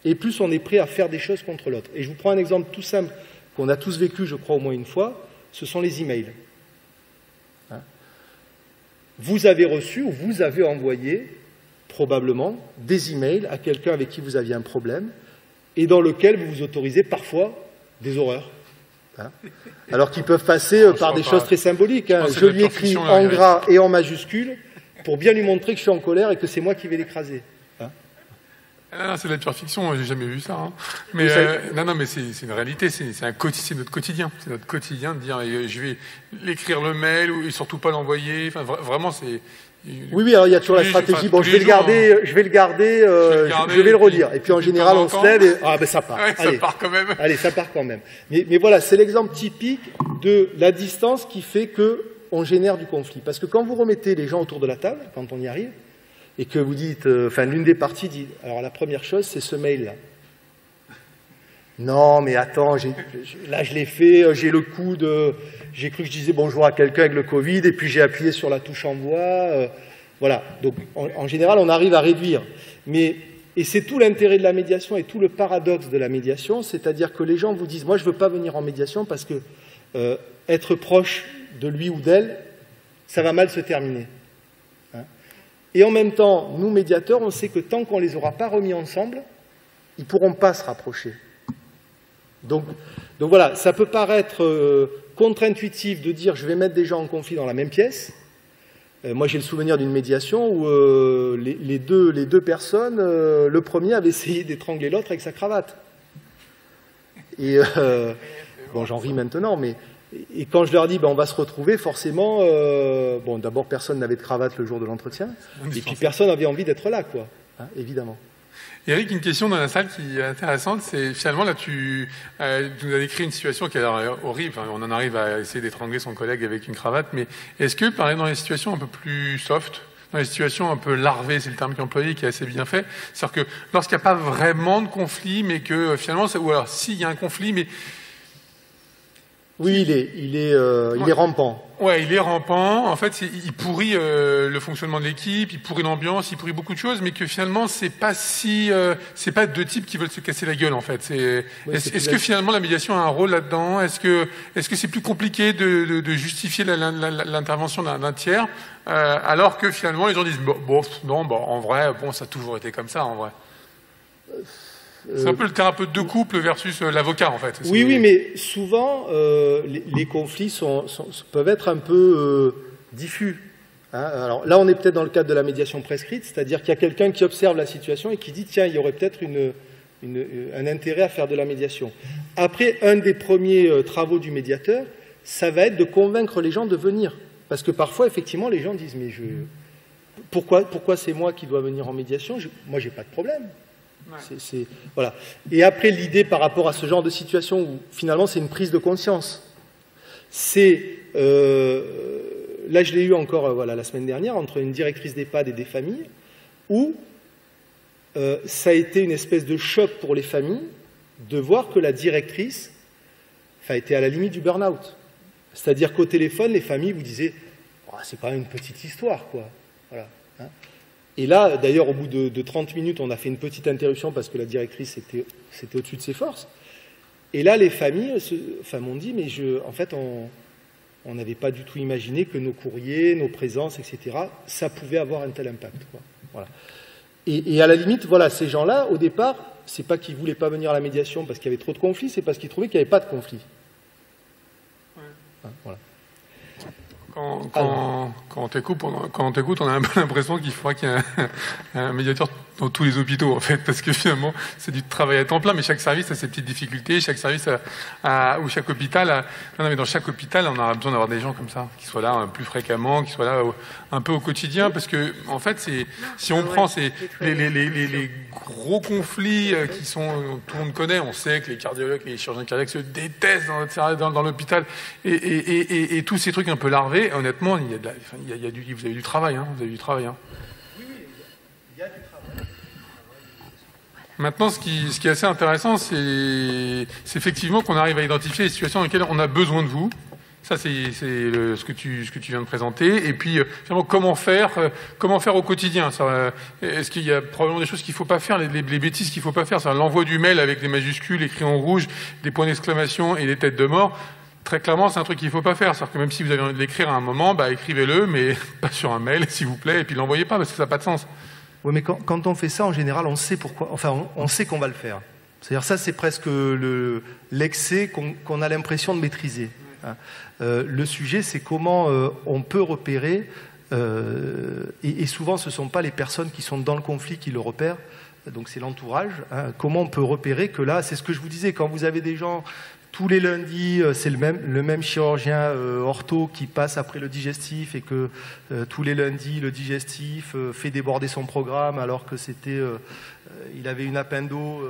Speaker 1: Et plus on est prêt à faire des choses contre l'autre. Et je vous prends un exemple tout simple, qu'on a tous vécu, je crois, au moins une fois, ce sont les emails. Hein, vous avez reçu ou vous avez envoyé, probablement, des emails à quelqu'un avec qui vous aviez un problème, et dans lequel vous vous autorisez parfois des horreurs. Hein, alors qu'ils peuvent passer par des choses très symboliques. Hein. Je lui écris en gras et en majuscule pour bien lui montrer que je suis en colère et que c'est moi qui vais l'écraser. Hein.
Speaker 2: Ah, c'est de la pure fiction, j'ai jamais vu ça. Hein. Mais non, mais c'est une réalité, c'est notre quotidien. C'est notre quotidien de dire je vais l'écrire le mail ou surtout pas l'envoyer. Enfin, vraiment, c'est.
Speaker 1: Oui, alors il y a toujours la stratégie. Bon, je vais le garder, je vais le relire. Et puis en général, on se lève et ben ça part.
Speaker 2: Ouais,
Speaker 1: allez,
Speaker 2: ça part quand même.
Speaker 1: Allez, ça part quand même. Mais voilà, c'est l'exemple typique de la distance qui fait que on génère du conflit. Parce que quand vous remettez les gens autour de la table, quand on y arrive, et que vous dites, l'une des parties dit, alors la première chose, c'est ce mail-là. Non, mais attends, là je l'ai fait, j'ai le coup de... J'ai cru que je disais bonjour à quelqu'un avec le Covid, et puis j'ai appuyé sur la touche envoi. Voilà, donc en général, on arrive à réduire. Et c'est tout l'intérêt de la médiation et tout le paradoxe de la médiation, c'est-à-dire que les gens vous disent, moi je ne veux pas venir en médiation parce que être proche de lui ou d'elle, ça va mal se terminer. Hein, et en même temps, nous médiateurs, on sait que tant qu'on ne les aura pas remis ensemble, ils ne pourront pas se rapprocher. Donc voilà, ça peut paraître contre-intuitif de dire je vais mettre des gens en conflit dans la même pièce. Moi j'ai le souvenir d'une médiation où les deux personnes, le premier avait essayé d'étrangler l'autre avec sa cravate. Et bon, j'en ris maintenant, mais et quand je leur dis on va se retrouver, forcément, bon d'abord personne n'avait de cravate le jour de l'entretien, et puis personne n'avait envie d'être là, quoi, hein, évidemment.
Speaker 2: Eric, une question dans la salle qui est intéressante, c'est finalement là tu nous as décrit une situation qui est horrible, enfin, on en arrive à essayer d'étrangler son collègue avec une cravate, mais est-ce que, par exemple, dans les situations un peu plus soft, dans les situations un peu larvées, c'est le terme qui est employé, qui est assez bien fait. C'est-à-dire que lorsqu'il n'y a pas vraiment de conflit, mais que finalement, ou alors s'il y a un conflit, mais...
Speaker 1: Oui, il est rampant.
Speaker 2: Ouais, il est rampant. En fait, il pourrit le fonctionnement de l'équipe, il pourrit l'ambiance, il pourrit beaucoup de choses, mais que finalement, c'est pas deux types qui veulent se casser la gueule, en fait. Est-ce que finalement la médiation a un rôle là-dedans? Est-ce que c'est plus compliqué de justifier l'intervention d'un tiers, alors que finalement les gens disent en vrai, ça a toujours été comme ça, en vrai. C'est un peu le thérapeute de couple versus l'avocat, en fait.
Speaker 1: Oui, mais souvent, les conflits peuvent être un peu diffus. Hein. Alors là, on est peut-être dans le cadre de la médiation prescrite, c'est-à-dire qu'il y a quelqu'un qui observe la situation et qui dit, tiens, il y aurait peut-être un intérêt à faire de la médiation. Après, un des premiers travaux du médiateur, ça va être de convaincre les gens de venir. Parce que parfois, effectivement, les gens disent, mais pourquoi c'est moi qui dois venir en médiation? Moi, j'ai pas de problème. Ouais. Voilà. Et après, l'idée par rapport à ce genre de situation où finalement c'est une prise de conscience, là je l'ai eu encore la semaine dernière entre une directrice d'EHPAD et des familles, où ça a été une espèce de choc pour les familles de voir que la directrice était à la limite du burn-out. C'est-à-dire qu'au téléphone, les familles vous disaient c'est pas une petite histoire, quoi. Voilà. Hein. Et là, d'ailleurs, au bout de 30 minutes, on a fait une petite interruption parce que la directrice c'était au-dessus de ses forces. Et là, les familles m'ont dit, mais en fait, on n'avait pas du tout imaginé que nos courriers, nos présences, etc., ça pouvait avoir un tel impact, quoi. Voilà. Et à la limite, voilà, ces gens-là, au départ, c'est pas qu'ils voulaient pas venir à la médiation parce qu'il y avait trop de conflits, c'est parce qu'ils trouvaient qu'il n'y avait pas de conflit.
Speaker 2: Ouais.
Speaker 1: Hein, voilà.
Speaker 2: Quand on t'écoute, on a un peu l'impression qu'il faudra qu'il y ait un médiateur dans tous les hôpitaux, en fait, parce que finalement, c'est du travail à temps plein, mais chaque service a ses petites difficultés, chaque service ou chaque hôpital non, mais dans chaque hôpital, on aura besoin d'avoir des gens comme ça, qui soient là plus fréquemment, qui soient là un peu au quotidien, parce que, en fait, si on prend les gros conflits qui sont, tout le monde connaît, on sait que les cardiologues, les chirurgiens cardiaques se détestent dans l'hôpital, et tous ces trucs un peu larvés, honnêtement, vous avez du travail, hein, vous avez du travail, hein. Maintenant, ce qui est assez intéressant, c'est effectivement qu'on arrive à identifier les situations dans lesquelles on a besoin de vous. Ça, c'est ce que tu viens de présenter. Et puis, finalement, comment faire au quotidien. Est-ce qu'il y a probablement des choses qu'il ne faut pas faire, les bêtises qu'il ne faut pas faire? L'envoi du mail avec des majuscules écrits en rouge, des points d'exclamation et des têtes de mort. Très clairement, c'est un truc qu'il ne faut pas faire. C'est-à-dire que même si vous avez envie de l'écrire à un moment, écrivez-le, mais pas sur un mail, s'il vous plaît, et puis l'envoyez pas, parce que ça n'a pas de sens.
Speaker 1: Oui, mais quand on fait ça, en général, on sait pourquoi. Enfin, on sait qu'on va le faire. C'est-à-dire ça, c'est presque l'excès qu'on a l'impression de maîtriser. Hein. Le sujet, c'est comment on peut repérer, et souvent, ce ne sont pas les personnes qui sont dans le conflit qui le repèrent, donc c'est l'entourage. Hein. Comment on peut repérer que là, c'est ce que je vous disais, quand vous avez des gens... Tous les lundis, c'est le même chirurgien ortho qui passe après le digestif et que tous les lundis, le digestif fait déborder son programme alors que il avait une appendo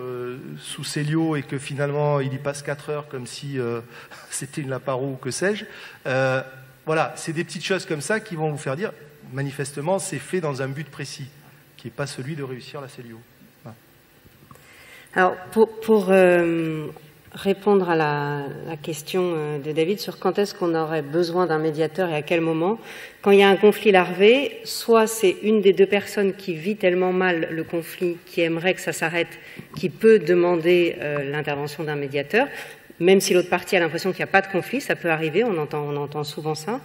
Speaker 1: sous célio et que finalement il y passe 4 heures comme si c'était une laparo ou que sais-je. Voilà, c'est des petites choses comme ça qui vont vous faire dire, manifestement, c'est fait dans un but précis, qui n'est pas celui de réussir la célio. Voilà.
Speaker 4: Alors, pour répondre à la question de David sur quand est-ce qu'on aurait besoin d'un médiateur et à quel moment. Quand il y a un conflit larvé, soit c'est une des deux personnes qui vit tellement mal le conflit, qui aimerait que ça s'arrête, qui peut demander l'intervention d'un médiateur, même si l'autre partie a l'impression qu'il n'y a pas de conflit, ça peut arriver, on entend souvent ça.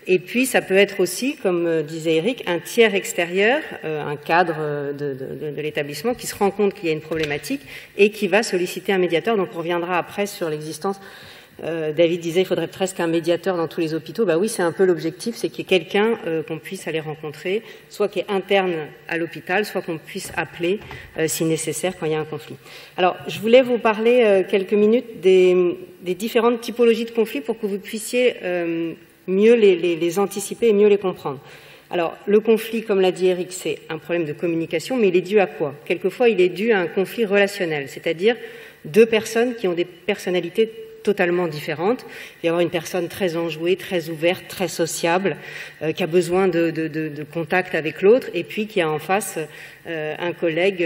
Speaker 4: Et puis, ça peut être aussi, comme disait Eric, un tiers extérieur, un cadre de l'établissement qui se rend compte qu'il y a une problématique et qui va solliciter un médiateur. Donc, on reviendra après sur l'existence. David disait qu'il faudrait presque un médiateur dans tous les hôpitaux. Bah oui, c'est un peu l'objectif, c'est qu'il y ait quelqu'un qu'on puisse aller rencontrer, soit qui est interne à l'hôpital, soit qu'on puisse appeler si nécessaire quand il y a un conflit. Alors, je voulais vous parler quelques minutes des différentes typologies de conflits pour que vous puissiez mieux les anticiper et mieux les comprendre. Alors, le conflit, comme l'a dit Eric, c'est un problème de communication, mais il est dû à quoi? Quelquefois, il est dû à un conflit relationnel, c'est-à-dire deux personnes qui ont des personnalités totalement différentes. Il va y avoir une personne très enjouée, très ouverte, très sociable, qui a besoin de contact avec l'autre, et puis qui a en face un collègue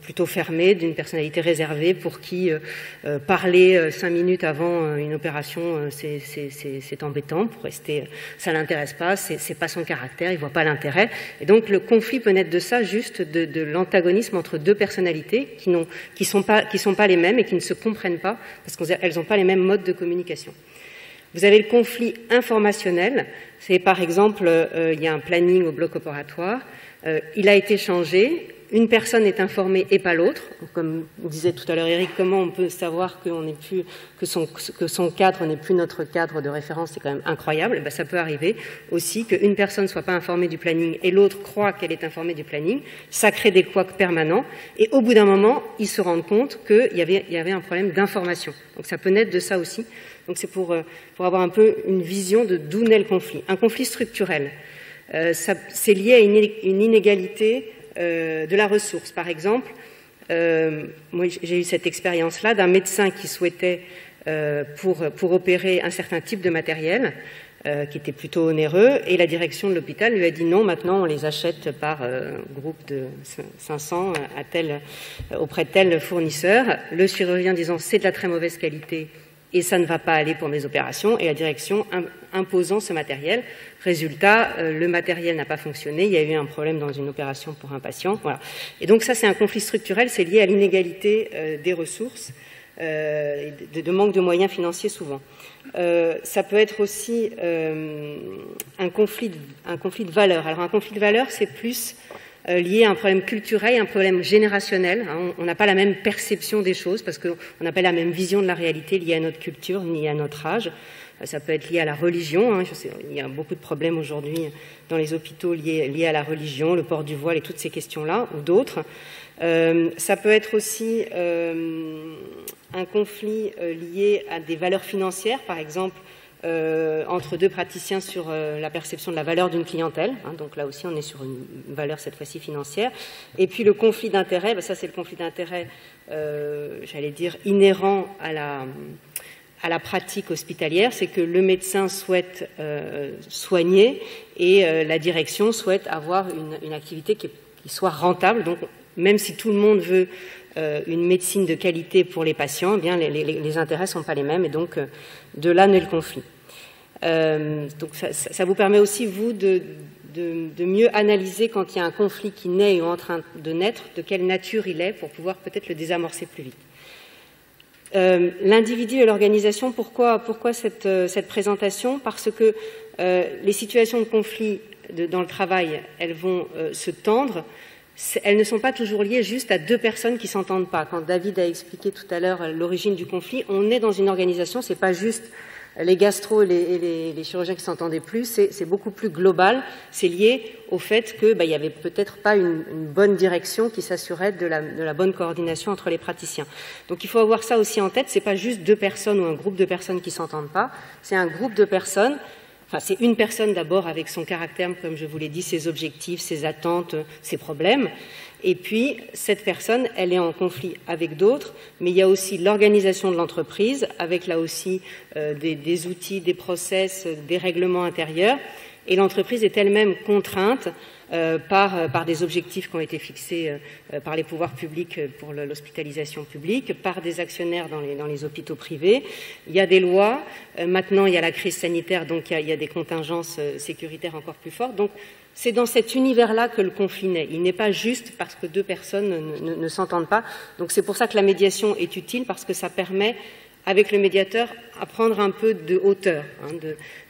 Speaker 4: plutôt fermé, d'une personnalité réservée, pour qui parler 5 minutes avant une opération, c'est embêtant, pour rester, ça l'intéresse pas, c'est pas son caractère, il voit pas l'intérêt. Et donc le conflit peut naître de ça, juste de l'antagonisme entre deux personnalités qui sont pas les mêmes et qui ne se comprennent pas, parce qu'elles n'ont pas les mêmes modes de communication. Vous avez le conflit informationnel, c'est par exemple, il y a un planning au bloc opératoire, il a été changé, une personne est informée et pas l'autre. Comme disait tout à l'heure Eric, comment on peut savoir que son cadre n'est plus notre cadre de référence, c'est quand même incroyable. Et bien, ça peut arriver aussi qu'une personne ne soit pas informée du planning et l'autre croit qu'elle est informée du planning. Ça crée des couacs permanents et au bout d'un moment, ils se rendent compte qu'il y avait un problème d'information. Donc ça peut naître de ça aussi. Donc c'est pour avoir un peu une vision de d'où naît le conflit. Un conflit structurel, c'est lié à une inégalité de la ressource. Par exemple, moi j'ai eu cette expérience-là d'un médecin qui souhaitait, pour opérer un certain type de matériel, qui était plutôt onéreux, et la direction de l'hôpital lui a dit non, maintenant on les achète par groupe de 500 auprès de tel fournisseur. Le chirurgien disant c'est de la très mauvaise qualité et ça ne va pas aller pour mes opérations, et la direction imposant ce matériel. Résultat, le matériel n'a pas fonctionné, il y a eu un problème dans une opération pour un patient. Voilà. Et donc ça, c'est un conflit structurel, c'est lié à l'inégalité des ressources, de manque de moyens financiers souvent. Ça peut être aussi un conflit de valeurs. Alors un conflit de valeurs, c'est plus lié à un problème culturel, un problème générationnel. On n'a pas la même perception des choses parce qu'on n'a pas la même vision de la réalité liée à notre culture ni à notre âge. Ça peut être lié à la religion. Je sais, il y a beaucoup de problèmes aujourd'hui dans les hôpitaux liés à la religion, le port du voile et toutes ces questions-là, ou d'autres. Ça peut être aussi un conflit lié à des valeurs financières, par exemple, entre deux praticiens sur la perception de la valeur d'une clientèle. Donc là aussi, on est sur une valeur, cette fois-ci, financière. Et puis le conflit d'intérêt, ça c'est le conflit d'intérêt, j'allais dire, inhérent à la pratique hospitalière, c'est que le médecin souhaite soigner et la direction souhaite avoir une activité qui soit rentable. Donc, même si tout le monde veut une médecine de qualité pour les patients, eh bien les intérêts ne sont pas les mêmes, et donc de là naît le conflit. Donc ça vous permet aussi, vous, de mieux analyser quand il y a un conflit qui naît ou en train de naître, de quelle nature il est, pour pouvoir peut-être le désamorcer plus vite. L'individu et l'organisation, pourquoi cette présentation? Parce que les situations de conflit dans le travail, elles vont se tendre. Elles ne sont pas toujours liées juste à deux personnes qui s'entendent pas. Quand David a expliqué tout à l'heure l'origine du conflit, on est dans une organisation, c'est pas juste les gastros et les chirurgiens qui s'entendaient plus, c'est beaucoup plus global. C'est lié au fait que il y avait peut-être pas une bonne direction qui s'assurait de la bonne coordination entre les praticiens. Donc il faut avoir ça aussi en tête. C'est pas juste deux personnes ou un groupe de personnes qui s'entendent pas. C'est un groupe de personnes. Enfin, c'est une personne d'abord avec son caractère, comme je vous l'ai dit, ses objectifs, ses attentes, ses problèmes. Et puis, cette personne, elle est en conflit avec d'autres, mais il y a aussi l'organisation de l'entreprise, avec là aussi des outils, des process, des règlements intérieurs. Et l'entreprise est elle-même contrainte par des objectifs qui ont été fixés par les pouvoirs publics pour l'hospitalisation publique, par des actionnaires dans les hôpitaux privés. Il y a des lois. Maintenant, il y a la crise sanitaire, donc il y a des contingences sécuritaires encore plus fortes. Donc, c'est dans cet univers-là que le conflit naît. Il n'est pas juste parce que deux personnes ne s'entendent pas. Donc, c'est pour ça que la médiation est utile, parce que ça permet, avec le médiateur, à prendre un peu de hauteur,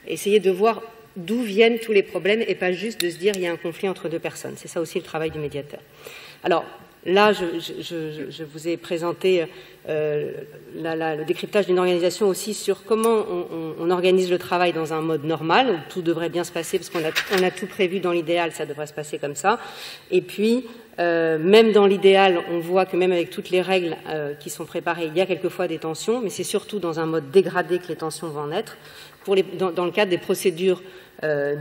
Speaker 4: essayer de voir d'où viennent tous les problèmes et pas juste de se dire il y a un conflit entre deux personnes. C'est ça aussi le travail du médiateur. Alors là, je vous ai présenté le décryptage d'une organisation aussi sur comment on organise le travail dans un mode normal, où tout devrait bien se passer, parce qu'on a tout prévu dans l'idéal, ça devrait se passer comme ça. Et puis, même dans l'idéal, on voit que même avec toutes les règles qui sont préparées, il y a quelquefois des tensions, mais c'est surtout dans un mode dégradé que les tensions vont naître. dans le cadre des procédures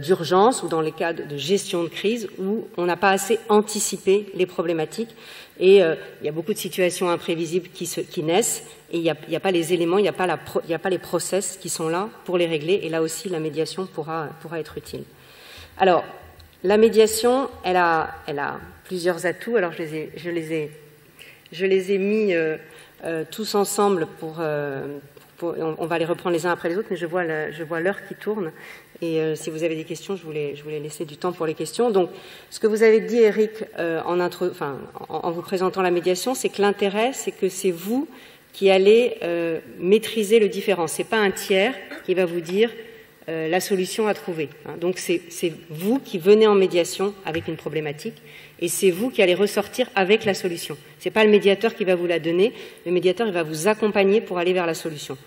Speaker 4: d'urgence ou dans les cas de gestion de crise où on n'a pas assez anticipé les problématiques. Et il y a beaucoup de situations imprévisibles qui naissent et il n'y a pas les éléments, il n'y a pas les process qui sont là pour les régler. Et là aussi, la médiation pourra être utile. Alors, la médiation, elle a plusieurs atouts. Alors, je les ai mis tous ensemble on va les reprendre les uns après les autres, mais je vois l'heure qui tourne. Et si vous avez des questions, je voulais laisser du temps pour les questions. Donc, ce que vous avez dit, Eric, en vous présentant la médiation, c'est que l'intérêt, c'est que c'est vous qui allez maîtriser le différent. C'est pas un tiers qui va vous dire la solution à trouver. Donc, c'est vous qui venez en médiation avec une problématique et c'est vous qui allez ressortir avec la solution. C'est pas le médiateur qui va vous la donner. Le médiateur, il va vous accompagner pour aller vers la solution.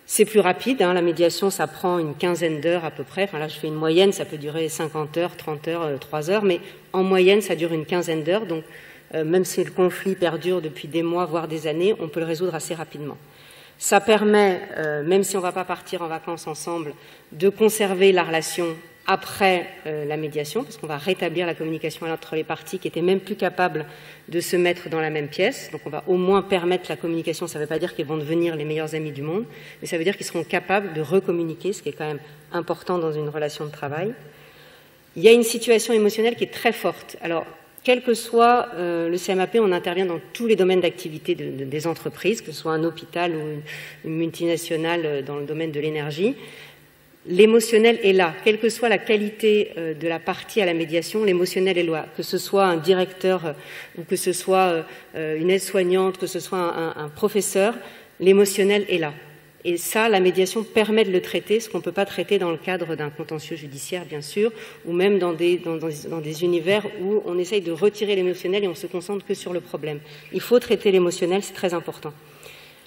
Speaker 4: C'est plus rapide, la médiation, ça prend une quinzaine d'heures à peu près. Enfin là, je fais une moyenne, ça peut durer 50 heures, 30 heures, 3 heures, mais en moyenne, ça dure une quinzaine d'heures. Donc, même si le conflit perdure depuis des mois, voire des années, on peut le résoudre assez rapidement. Ça permet, même si on ne va pas partir en vacances ensemble, de conserver la relation après la médiation, parce qu'on va rétablir la communication entre les parties qui étaient même plus capables de se mettre dans la même pièce. Donc on va au moins permettre la communication. Ça ne veut pas dire qu'ils vont devenir les meilleurs amis du monde, mais ça veut dire qu'ils seront capables de recommuniquer, ce qui est quand même important dans une relation de travail. Il y a une situation émotionnelle qui est très forte. Alors, quel que soit le CMAP, on intervient dans tous les domaines d'activité des entreprises, que ce soit un hôpital ou une multinationale dans le domaine de l'énergie. L'émotionnel est là, quelle que soit la qualité de la partie à la médiation, l'émotionnel est là, que ce soit un directeur ou que ce soit une aide-soignante, que ce soit un professeur, l'émotionnel est là. Et ça, la médiation permet de le traiter, ce qu'on ne peut pas traiter dans le cadre d'un contentieux judiciaire, bien sûr, ou même dans des univers où on essaye de retirer l'émotionnel et on se concentre que sur le problème. Il faut traiter l'émotionnel, c'est très important.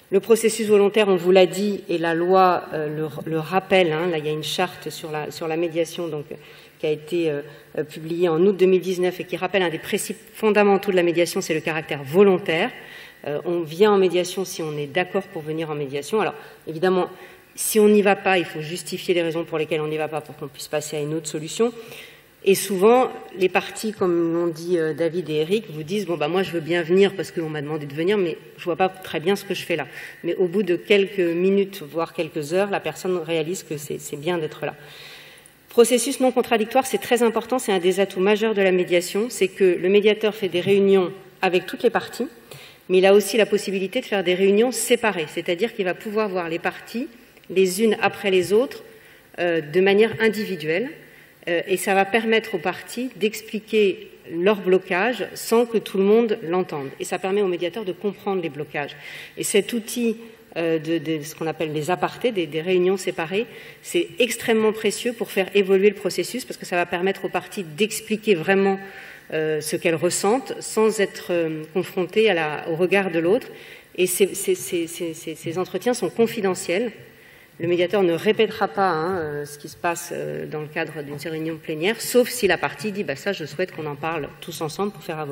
Speaker 4: Le processus volontaire, on vous l'a dit, et la loi le rappelle. Là, il y a une charte sur la médiation, donc qui a été publiée en août 2019 et qui rappelle un des principes fondamentaux de la médiation, c'est le caractère volontaire. On vient en médiation si on est d'accord pour venir en médiation. Alors, évidemment, si on n'y va pas, il faut justifier les raisons pour lesquelles on n'y va pas pour qu'on puisse passer à une autre solution. Et souvent, les parties, comme l'ont dit David et Eric, vous disent « Bon, moi, je veux bien venir parce qu'on m'a demandé de venir, mais je vois pas très bien ce que je fais là. » Mais au bout de quelques minutes, voire quelques heures, la personne réalise que c'est bien d'être là. Processus non contradictoire, c'est très important, c'est un des atouts majeurs de la médiation, c'est que le médiateur fait des réunions avec toutes les parties, mais il a aussi la possibilité de faire des réunions séparées, c'est-à-dire qu'il va pouvoir voir les parties les unes après les autres de manière individuelle. Et ça va permettre aux parties d'expliquer leur blocage sans que tout le monde l'entende. Et ça permet aux médiateurs de comprendre les blocages. Et cet outil de ce qu'on appelle les apartés, des réunions séparées, c'est extrêmement précieux pour faire évoluer le processus parce que ça va permettre aux parties d'expliquer vraiment ce qu'elles ressentent sans être confrontées au regard de l'autre. Et ces entretiens sont confidentiels. Le médiateur ne répétera pas ce qui se passe dans le cadre d'une réunion plénière, sauf si la partie dit ça, je souhaite qu'on en parle tous ensemble pour faire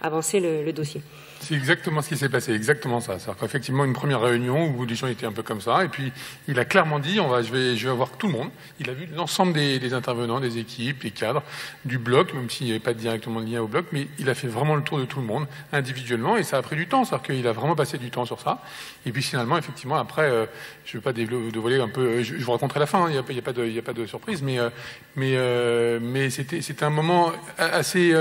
Speaker 4: avancer le dossier.
Speaker 2: C'est exactement ce qui s'est passé, exactement ça. C'est-à-dire qu'effectivement, une première réunion où les gens étaient un peu comme ça, et puis il a clairement dit je vais voir tout le monde. Il a vu l'ensemble des intervenants, des équipes, les cadres, du bloc, même s'il n'y avait pas directement de lien au bloc, mais il a fait vraiment le tour de tout le monde, individuellement, et ça a pris du temps. C'est-à-dire qu'il a vraiment passé du temps sur ça. Et puis finalement, effectivement, après, je ne vais pas dévoiler un peu, je vous raconterai la fin, il n'y a pas de surprise, mais c'était un moment assez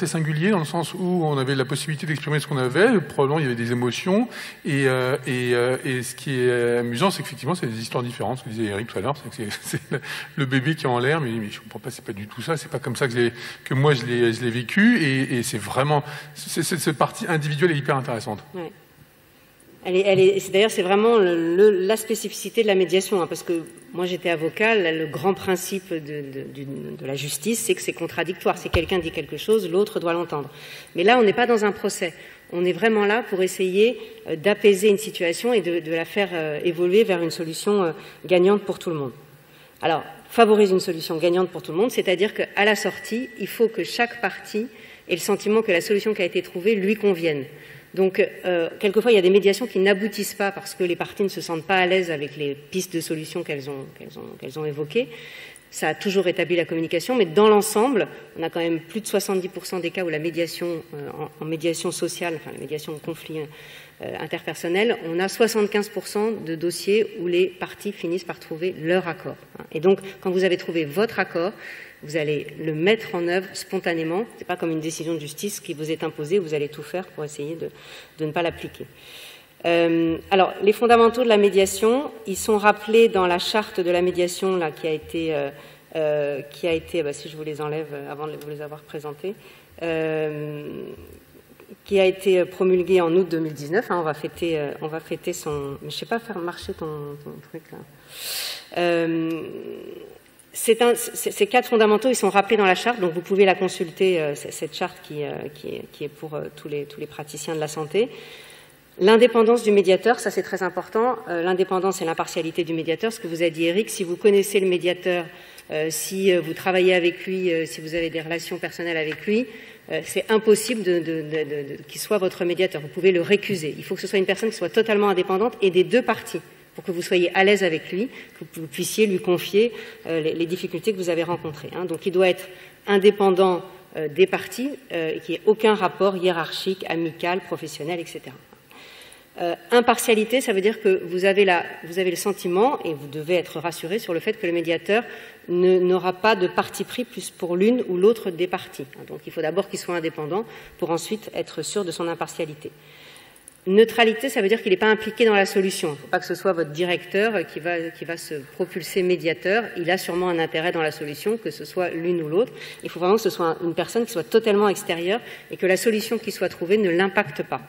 Speaker 2: singulier dans le sens où on avait la possibilité d'exprimer ce qu'on avait. Probablement, il y avait des émotions. Et ce qui est amusant, c'est qu'effectivement, c'est des histoires différentes. Ce que disait Eric tout à l'heure, c'est le bébé qui est en l'air. Mais je comprends pas, c'est pas du tout ça. C'est pas comme ça que moi je l'ai vécu. Et c'est vraiment, cette partie individuelle est hyper intéressante.
Speaker 4: Ouais. D'ailleurs, c'est vraiment la spécificité de la médiation, parce que moi j'étais avocat, le grand principe de la justice, c'est que c'est contradictoire. Si quelqu'un dit quelque chose, l'autre doit l'entendre. Mais là, on n'est pas dans un procès. On est vraiment là pour essayer d'apaiser une situation et de la faire évoluer vers une solution gagnante pour tout le monde. Alors, favorise une solution gagnante pour tout le monde, c'est-à-dire qu'à la sortie, il faut que chaque partie ait le sentiment que la solution qui a été trouvée lui convienne. Donc, quelquefois, il y a des médiations qui n'aboutissent pas parce que les parties ne se sentent pas à l'aise avec les pistes de solutions qu'elles ont évoquées. Ça a toujours établi la communication, mais dans l'ensemble, on a quand même plus de 70% des cas où la médiation, en médiation sociale, enfin la médiation en conflit interpersonnel, on a 75% de dossiers où les parties finissent par trouver leur accord. Et donc, quand vous avez trouvé votre accord, vous allez le mettre en œuvre spontanément. C'est pas comme une décision de justice qui vous est imposée, vous allez tout faire pour essayer de ne pas l'appliquer. Alors, les fondamentaux de la médiation, ils sont rappelés dans la charte de la médiation là, qui a été si je vous les enlève avant de vous les avoir présentés, qui a été promulguée en août 2019. Hein, on va fêter son... Mais je ne sais pas faire marcher ton truc là. Ces 4 fondamentaux, ils sont rappelés dans la charte, donc vous pouvez la consulter, cette charte qui est pour tous les praticiens de la santé. L'indépendance du médiateur, ça c'est très important. L'indépendance et l'impartialité du médiateur, ce que vous a dit Eric, si vous connaissez le médiateur, si vous travaillez avec lui, si vous avez des relations personnelles avec lui, c'est impossible qu'il soit votre médiateur. Vous pouvez le récuser. Il faut que ce soit une personne qui soit totalement indépendante et des deux parties, pour que vous soyez à l'aise avec lui, que vous puissiez lui confier les difficultés que vous avez rencontrées. Hein. Donc il doit être indépendant des parties, qu'il n'y ait aucun rapport hiérarchique, amical, professionnel, etc. Impartialité, ça veut dire que vous avez le sentiment, et vous devez être rassuré sur le fait que le médiateur n'aura pas de parti pris plus pour l'une ou l'autre des parties. Donc il faut d'abord qu'il soit indépendant pour ensuite être sûr de son impartialité. Neutralité, ça veut dire qu'il n'est pas impliqué dans la solution. Il ne faut pas que ce soit votre directeur qui va se propulser médiateur. Il a sûrement un intérêt dans la solution, que ce soit l'une ou l'autre. Il faut vraiment que ce soit une personne qui soit totalement extérieure et que la solution qui soit trouvée ne l'impacte pas.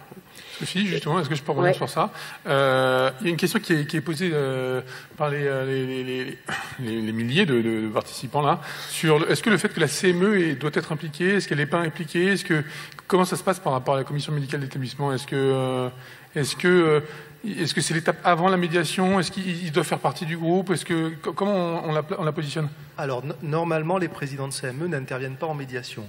Speaker 2: Sophie, justement, est-ce que je peux revenir sur ça? Il y a une question qui est posée par les milliers de participants là, sur est-ce que le fait que la CME doit être impliquée, est-ce qu'elle n'est pas impliquée, comment ça se passe par rapport à la commission médicale d'établissement? Est-ce que c'est l'étape avant la médiation? Est-ce qu'ils doivent faire partie du groupe? Comment on la positionne?
Speaker 1: Alors, normalement, les présidents de CME n'interviennent pas en médiation.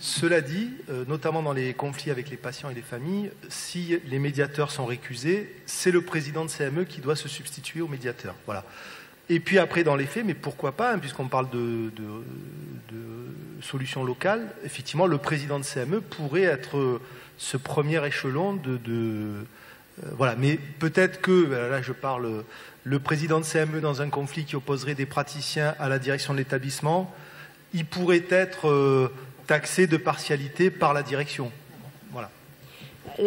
Speaker 1: Cela dit, notamment dans les conflits avec les patients et les familles, si les médiateurs sont récusés, c'est le président de CME qui doit se substituer au médiateur. Voilà. Et puis après, dans les faits, mais pourquoi pas, hein, puisqu'on parle de solutions locales, effectivement, le président de CME pourrait être ce premier échelon voilà. Mais peut-être que, là je parle, le président de CME dans un conflit qui opposerait des praticiens à la direction de l'établissement, il pourrait être... taxé de partialité par la direction. Voilà.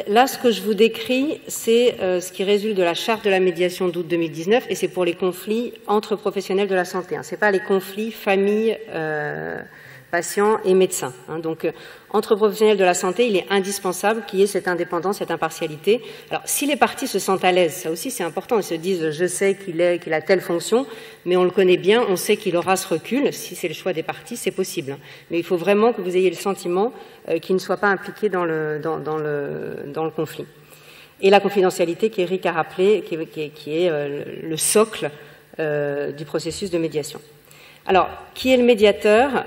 Speaker 4: Là, ce que je vous décris, c'est ce qui résulte de la charte de la médiation d'août 2019, et c'est pour les conflits entre professionnels de la santé. Ce n'est pas les conflits famille, patients et médecins. Donc, entre professionnels de la santé, il est indispensable qu'il y ait cette indépendance, cette impartialité. Alors, si les parties se sentent à l'aise, ça aussi c'est important, ils se disent « je sais qu'il a telle fonction », mais on le connaît bien, on sait qu'il aura ce recul. Si c'est le choix des parties, c'est possible. Mais il faut vraiment que vous ayez le sentiment qu'il ne soit pas impliqué dans le conflit. Et la confidentialité qu'Éric a rappelé, qui est le socle du processus de médiation. Alors, qui est le médiateur?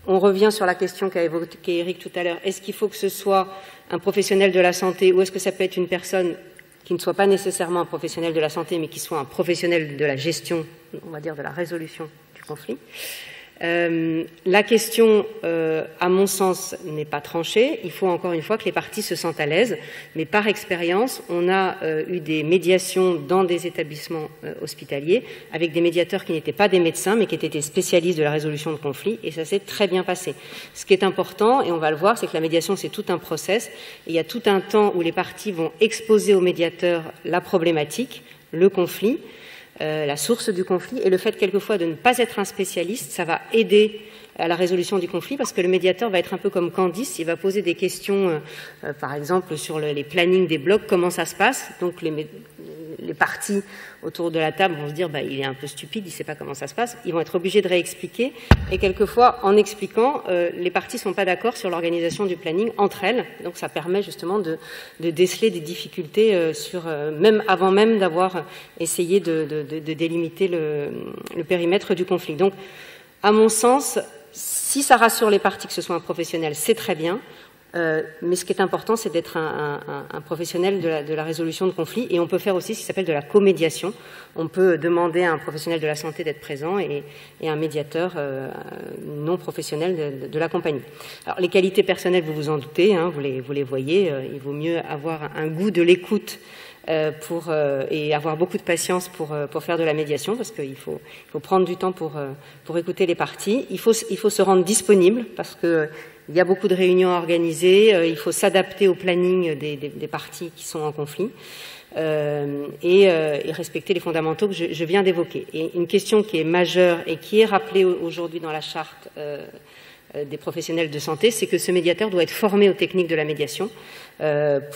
Speaker 4: On revient sur la question qu'a évoquée Eric tout à l'heure. Est-ce qu'il faut que ce soit un professionnel de la santé ou est-ce que ça peut être une personne qui ne soit pas nécessairement un professionnel de la santé mais qui soit un professionnel de la gestion, on va dire de la résolution du conflit? La question, à mon sens, n'est pas tranchée. Il faut encore une fois que les parties se sentent à l'aise. Mais par expérience, on a eu des médiations dans des établissements hospitaliers avec des médiateurs qui n'étaient pas des médecins, mais qui étaient des spécialistes de la résolution de conflits. Et ça s'est très bien passé. Ce qui est important, et on va le voir, c'est que la médiation, c'est tout un process. Et il y a tout un temps où les parties vont exposer au médiateur la problématique, le conflit, la source du conflit, et le fait quelquefois de ne pas être un spécialiste, ça va aider à la résolution du conflit parce que le médiateur va être un peu comme Candice, il va poser des questions par exemple sur les plannings des blocs, comment ça se passe, donc les parties autour de la table vont se dire il est un peu stupide, il ne sait pas comment ça se passe, ils vont être obligés de réexpliquer et quelquefois en expliquant les parties ne sont pas d'accord sur l'organisation du planning entre elles, donc ça permet justement de déceler des difficultés avant même d'avoir essayé de délimiter le périmètre du conflit. Donc à mon sens, si ça rassure les parties que ce soit un professionnel, c'est très bien. Mais ce qui est important, c'est d'être un professionnel de la résolution de conflits. Et on peut faire aussi ce qui s'appelle de la comédiation. On peut demander à un professionnel de la santé d'être présent et un médiateur non professionnel de l'accompagner. Alors, les qualités personnelles, vous vous en doutez, hein, vous les voyez. Il vaut mieux avoir un goût de l'écoute et avoir beaucoup de patience pour faire de la médiation, parce qu'il faut prendre du temps pour écouter les parties. Il faut se rendre disponible, parce que il y a beaucoup de réunions à organiser. Il faut s'adapter au planning des parties qui sont en conflit et respecter les fondamentaux que je viens d'évoquer. Et une question qui est majeure et qui est rappelée aujourd'hui dans la charte des professionnels de santé, c'est que ce médiateur doit être formé aux techniques de la médiation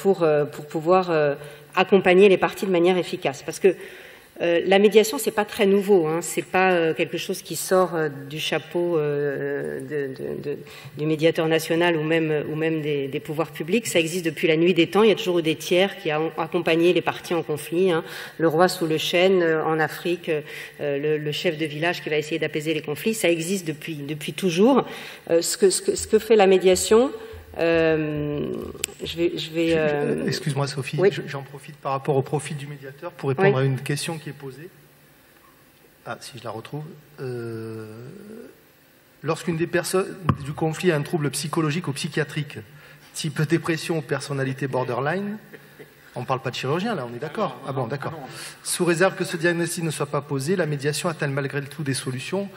Speaker 4: pour pouvoir accompagner les parties de manière efficace. Parce que la médiation, c'est pas très nouveau, hein, c'est pas quelque chose qui sort du chapeau du médiateur national ou même des pouvoirs publics. Ça existe depuis la nuit des temps. Il y a toujours eu des tiers qui ont accompagné les parties en conflit. Hein. Le roi sous le chêne en Afrique, le chef de village qui va essayer d'apaiser les conflits. Ça existe depuis toujours. Ce que fait la médiation.
Speaker 1: Excuse-moi Sophie,
Speaker 4: oui.
Speaker 1: J'en profite par rapport au profil du médiateur pour répondre à une question qui est posée. Ah, si je la retrouve. Lorsqu'une des personnes du conflit a un trouble psychologique ou psychiatrique, type dépression ou personnalité borderline, on ne parle pas de chirurgien là, on est d'accord? Ah bon, d'accord. Sous réserve que ce diagnostic ne soit pas posé, la médiation a-t-elle malgré tout des solutions?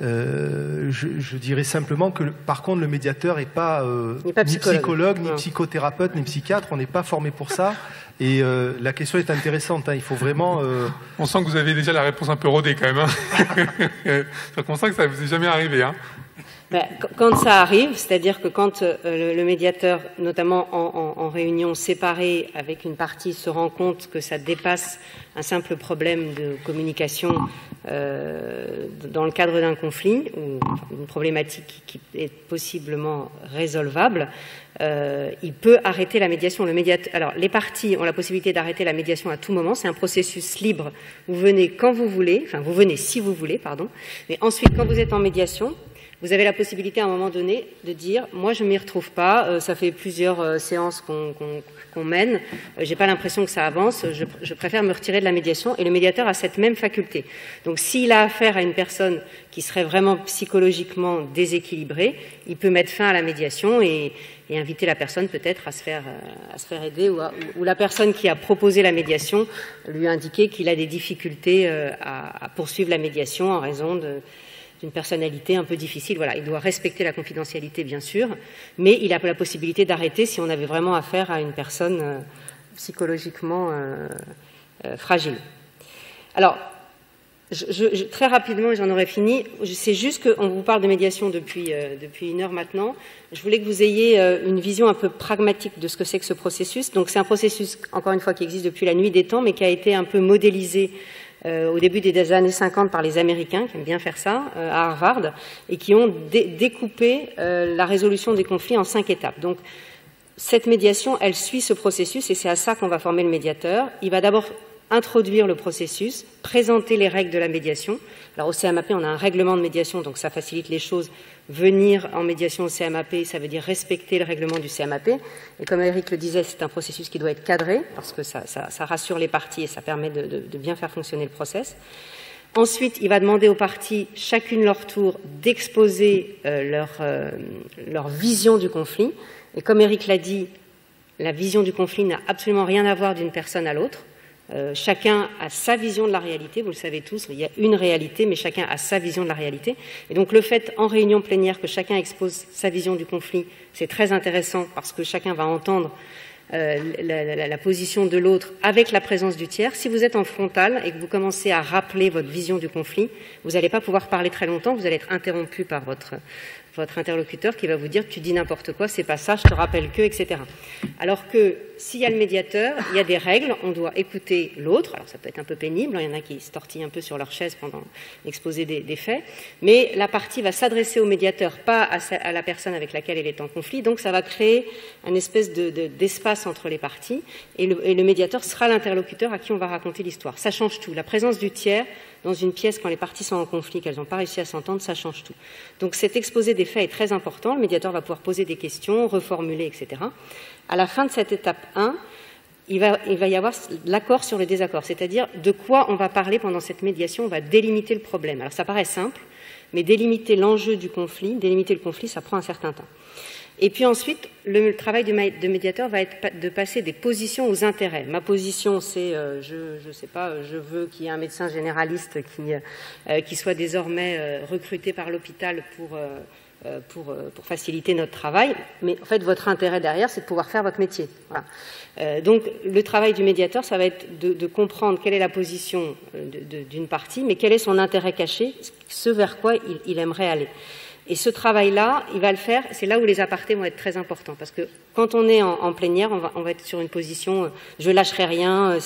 Speaker 1: Je dirais simplement que, par contre, le médiateur n'est pas, ni psychologue, ni psychothérapeute, ni psychiatre. On n'est pas formé pour ça. Et la question est intéressante. Hein. Il faut vraiment...
Speaker 2: On sent que vous avez déjà la réponse un peu rodée quand même. Hein. On sent que ça ne vous est jamais arrivé. Hein.
Speaker 4: Ben, quand ça arrive, c'est-à-dire que quand le médiateur, notamment en réunion séparée avec une partie, se rend compte que ça dépasse un simple problème de communication dans le cadre d'un conflit ou une problématique qui est possiblement résolvable, il peut arrêter la médiation. Alors, les parties ont la possibilité d'arrêter la médiation à tout moment. C'est un processus libre. Vous venez quand vous voulez, enfin vous venez si vous voulez, pardon. Mais ensuite, quand vous êtes en médiation, vous avez la possibilité à un moment donné de dire « moi je m'y retrouve pas, ça fait plusieurs séances qu'on mène, j'ai pas l'impression que ça avance, je préfère me retirer de la médiation » et le médiateur a cette même faculté. Donc s'il a affaire à une personne qui serait vraiment psychologiquement déséquilibrée, il peut mettre fin à la médiation et inviter la personne peut-être à se faire aider ou la personne qui a proposé la médiation lui indiquer qu'il a des difficultés à poursuivre la médiation en raison d'une personnalité un peu difficile. Voilà, il doit respecter la confidentialité, bien sûr, mais il a la possibilité d'arrêter si on avait vraiment affaire à une personne psychologiquement fragile. Alors, très rapidement, j'en aurais fini. C'est juste qu'on vous parle de médiation depuis 1 heure maintenant. Je voulais que vous ayez une vision un peu pragmatique de ce que c'est que ce processus. Donc, c'est un processus, encore une fois, qui existe depuis la nuit des temps, mais qui a été un peu modélisé au début des années 50 par les Américains, qui aiment bien faire ça, à Harvard, et qui ont découpé la résolution des conflits en 5 étapes. Donc, cette médiation, elle suit ce processus, et c'est à ça qu'on va former le médiateur. Il va d'abord introduire le processus, présenter les règles de la médiation. Alors, au CMAP, on a un règlement de médiation, donc ça facilite les choses. Venir en médiation au CMAP, ça veut dire respecter le règlement du CMAP. Et comme Eric le disait, c'est un processus qui doit être cadré, parce que ça rassure les parties et ça permet de bien faire fonctionner le process. Ensuite, il va demander aux parties, chacune leur tour, d'exposer leur vision du conflit. Et comme Eric l'a dit, la vision du conflit n'a absolument rien à voir d'une personne à l'autre. Chacun a sa vision de la réalité, vous le savez tous, il y a une réalité, mais chacun a sa vision de la réalité. Et donc le fait, en réunion plénière, que chacun expose sa vision du conflit, c'est très intéressant parce que chacun va entendre la position de l'autre avec la présence du tiers. Si vous êtes en frontal et que vous commencez à rappeler votre vision du conflit, vous n'allez pas pouvoir parler très longtemps, vous allez être interrompu par votre interlocuteur qui va vous dire « tu dis n'importe quoi, c'est pas ça, je te rappelle que, etc. » Alors que s'il y a le médiateur, il y a des règles, on doit écouter l'autre. Alors ça peut être un peu pénible, il y en a qui se tortillent un peu sur leur chaise pendant l'exposé des faits, mais la partie va s'adresser au médiateur, pas à la personne avec laquelle elle est en conflit, donc ça va créer une espèce d'espace entre les parties, et le médiateur sera l'interlocuteur à qui on va raconter l'histoire. Ça change tout. La présence du tiers dans une pièce quand les parties sont en conflit, qu'elles n'ont pas réussi à s'entendre, ça change tout. Donc cet exposé des faits est très important, le médiateur va pouvoir poser des questions, reformuler, etc. À la fin de cette étape 1, il va y avoir l'accord sur le désaccord, c'est-à-dire de quoi on va parler pendant cette médiation, on va délimiter le problème. Alors ça paraît simple, mais délimiter l'enjeu du conflit, délimiter le conflit, ça prend un certain temps. Et puis ensuite, le travail de médiateur va être de passer des positions aux intérêts. Ma position, c'est, je sais pas, je veux qu'il y ait un médecin généraliste qui soit désormais recruté par l'hôpital pour faciliter notre travail. Mais en fait, votre intérêt derrière, c'est de pouvoir faire votre métier. Voilà. Donc, le travail du médiateur, ça va être de comprendre quelle est la position d'une partie, mais quel est son intérêt caché, ce vers quoi il aimerait aller. Et ce travail-là, il va le faire, c'est là où les apartés vont être très importants, parce que quand on est en plénière, on va être sur une position je lâcherai rien,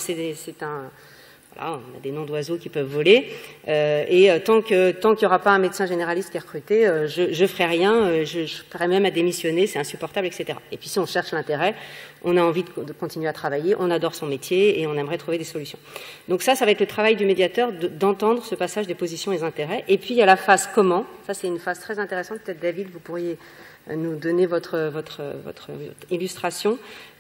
Speaker 4: voilà, on a des noms d'oiseaux qui peuvent voler, et tant qu'il n'y aura pas un médecin généraliste qui est recruté, je ferai rien, je ferai même à démissionner, c'est insupportable, etc. Et puis si on cherche l'intérêt, on a envie de continuer à travailler, on adore son métier et on aimerait trouver des solutions. Donc ça va être le travail du médiateur d'entendre ce passage des positions et des intérêts. Et puis il y a la phase comment, ça c'est une phase très intéressante, peut-être David, vous pourriez nous donner votre illustration,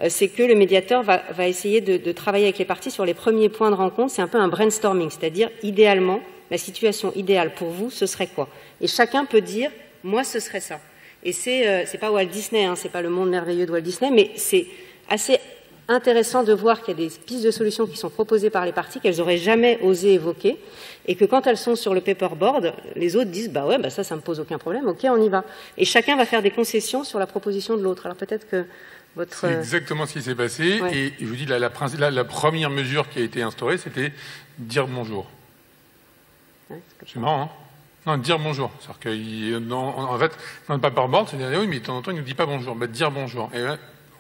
Speaker 4: c'est que le médiateur va essayer de travailler avec les parties sur les premiers points de rencontre. C'est un peu un brainstorming, c'est-à-dire idéalement, la situation idéale pour vous, ce serait quoi? Et chacun peut dire, moi, ce serait ça. Et c'est pas Walt Disney, hein, c'est pas le monde merveilleux de Walt Disney, mais c'est assez intéressant de voir qu'il y a des pistes de solutions qui sont proposées par les parties qu'elles n'auraient jamais osé évoquer, et que quand elles sont sur le paperboard, les autres disent bah ouais, bah ça me pose aucun problème, ok, on y va. Et chacun va faire des concessions sur la proposition de l'autre. Alors peut-être que votre...
Speaker 2: C'est exactement ce qui s'est passé,
Speaker 4: ouais.
Speaker 2: Et je vous dis, la première mesure qui a été instaurée, c'était dire bonjour.
Speaker 4: Ouais,
Speaker 2: c'est marrant, hein? Non, dire bonjour. C'est-à-dire en fait, dans le paperboard, c'est dire oui, mais de temps en temps, il ne nous dit pas bonjour. Bah, dire bonjour. Et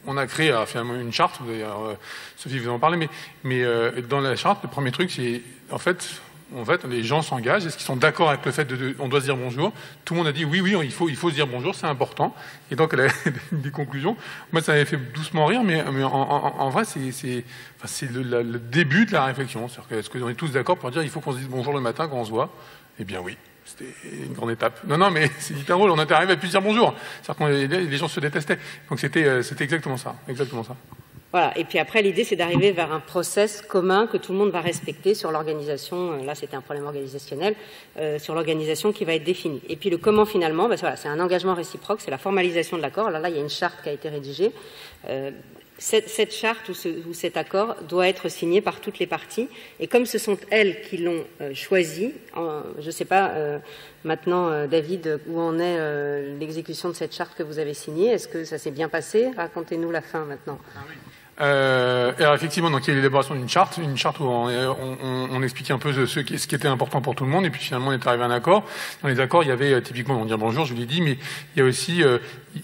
Speaker 2: on a créé finalement une charte, d'ailleurs, Sophie vous en parlez, mais dans la charte, le premier truc, c'est en fait, les gens s'engagent. Est-ce qu'ils sont d'accord avec le fait on doit se dire bonjour? Tout le monde a dit oui, il faut se dire bonjour, c'est important. Et donc, elle a des conclusions. Moi, ça m'avait fait doucement rire, mais en vrai, c'est le début de la réflexion. C'est-à-dire est-ce qu'on est tous d'accord pour dire il faut qu'on se dise bonjour le matin quand on se voit? Eh bien oui. C'était une grande étape. Non, mais c'est hyper drôle, on était arrivé à plus dire bonjour. C'est-à-dire que les gens se détestaient. Donc c'était exactement ça.
Speaker 4: Voilà. Et puis après, l'idée, c'est d'arriver vers un process commun que tout le monde va respecter sur l'organisation. Là, c'était un problème organisationnel, sur l'organisation qui va être définie. Et puis le comment finalement, voilà, c'est un engagement réciproque, c'est la formalisation de l'accord. Là, il y a une charte qui a été rédigée. Cette charte ou cet accord doit être signé par toutes les parties. Et comme ce sont elles qui l'ont choisi, je ne sais pas maintenant, David, où en est l'exécution de cette charte que vous avez signée. Est-ce que ça s'est bien passé? Racontez-nous la fin maintenant.
Speaker 2: Ah oui. Alors effectivement, donc il y a l'élaboration d'une charte où on expliquait un peu ce qui était important pour tout le monde, et puis finalement on est arrivé à un accord. Dans les accords, il y avait typiquement, on dit bonjour, je vous l'ai dit, mais il y a aussi,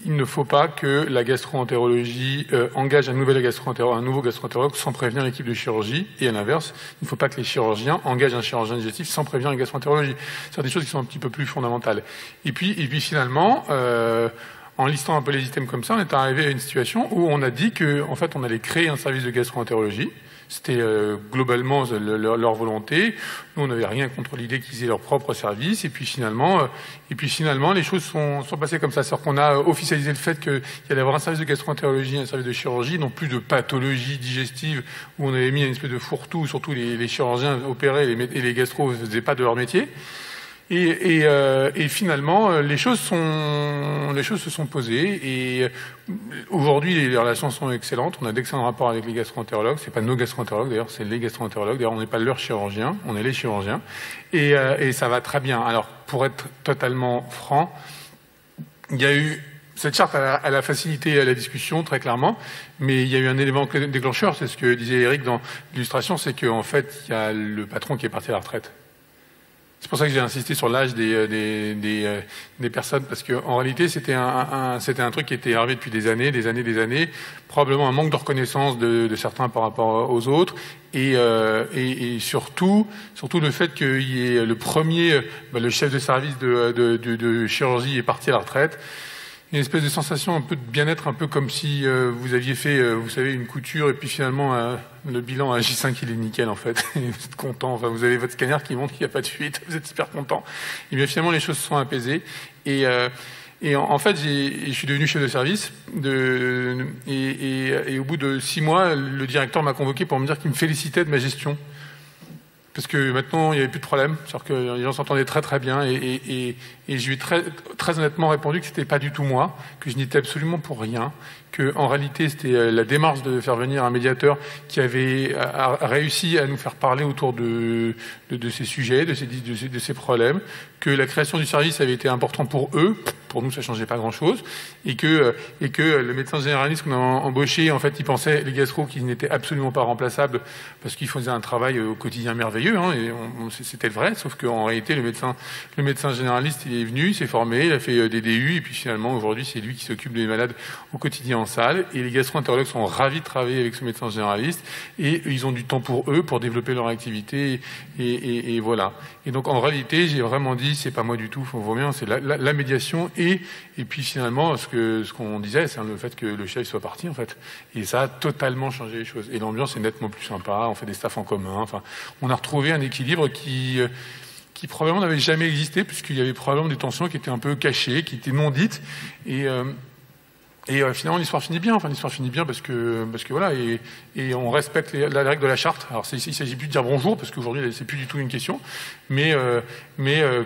Speaker 2: il ne faut pas que la gastro-entérologie engage un nouveau gastro-entérologue sans prévenir l'équipe de chirurgie, et à l'inverse, il ne faut pas que les chirurgiens engagent un chirurgien digestif sans prévenir la gastro-entérologie. C'est des choses qui sont un petit peu plus fondamentales. Et puis finalement, en listant un peu les items comme ça, on est arrivé à une situation où on a dit qu'en fait, on allait créer un service de gastro-entérologie. C'était globalement leur volonté. Nous, on n'avait rien contre l'idée qu'ils aient leur propre service. Et puis finalement, les choses sont passées comme ça. C'est-à-dire qu'on a officialisé le fait qu'il y allait avoir un service de gastro-entérologie, un service de chirurgie, non plus de pathologie digestive où on avait mis une espèce de fourre-tout. Surtout les chirurgiens opéraient et les gastros ne faisaient pas de leur métier. Et finalement, les choses se sont posées, et aujourd'hui, les relations sont excellentes. On a d'excellents rapports avec les gastro-entérologues. C'est pas nos gastro-entérologues, d'ailleurs, c'est les gastro-entérologues. D'ailleurs, on n'est pas leurs chirurgiens, on est les chirurgiens. Et ça va très bien. Alors, pour être totalement franc, il y a eu cette charte, elle a facilité la discussion, très clairement, mais il y a eu un élément déclencheur, c'est ce que disait Eric dans l'illustration, c'est qu'en fait, il y a le patron qui est parti à la retraite. C'est pour ça que j'ai insisté sur l'âge des personnes, parce qu'en réalité, c'était un truc qui était arrivé depuis des années, probablement un manque de reconnaissance de certains par rapport aux autres, et surtout le fait qu'il y ait le premier, le chef de service de chirurgie est parti à la retraite. Une espèce de sensation un peu de bien-être, un peu comme si vous aviez fait, vous savez, une couture et puis finalement le bilan à J5 il est nickel en fait. Vous êtes content, enfin vous avez votre scanner qui montre qu'il n'y a pas de fuite, vous êtes super content. Et bien finalement les choses se sont apaisées et en fait je suis devenu chef de service et au bout de 6 mois le directeur m'a convoqué pour me dire qu'il me félicitait de ma gestion. Parce que maintenant, il n'y avait plus de problème. C'est-à-dire que les gens s'entendaient très très bien et je lui ai très honnêtement répondu que c'était pas du tout moi, que je n'y étais absolument pour rien, que en réalité c'était la démarche de faire venir un médiateur qui avait réussi à nous faire parler autour de ces sujets, de ces problèmes, que la création du service avait été importante pour eux. Pour nous, ça changeait pas grand-chose, et que le médecin généraliste qu'on a embauché, en fait, il pensait les gastro qu'ils n'étaient absolument pas remplaçables parce qu'ils faisaient un travail au quotidien merveilleux, hein, et c'était vrai. Sauf qu'en réalité, le médecin généraliste, il est venu, il s'est formé, il a fait des DU, et puis finalement, aujourd'hui, c'est lui qui s'occupe des malades au quotidien en salle. Et les gastro-entérologues sont ravis de travailler avec ce médecin généraliste, et ils ont du temps pour eux, pour développer leur activité, et voilà. Et donc, en réalité, j'ai vraiment dit, c'est pas moi du tout, vaut bien, c'est la médiation. Et puis finalement, ce qu'on disait, c'est le fait que le chef soit parti, en fait. Et ça a totalement changé les choses. Et l'ambiance est nettement plus sympa, on fait des staffs en commun. Enfin, on a retrouvé un équilibre qui probablement n'avait jamais existé, puisqu'il y avait probablement des tensions qui étaient un peu cachées, qui étaient non dites. Et finalement, l'histoire finit bien. Enfin, l'histoire finit bien parce que voilà, et on respecte la règle de la charte. Alors, il s'agit plus de dire bonjour parce qu'aujourd'hui, c'est plus du tout une question. Mais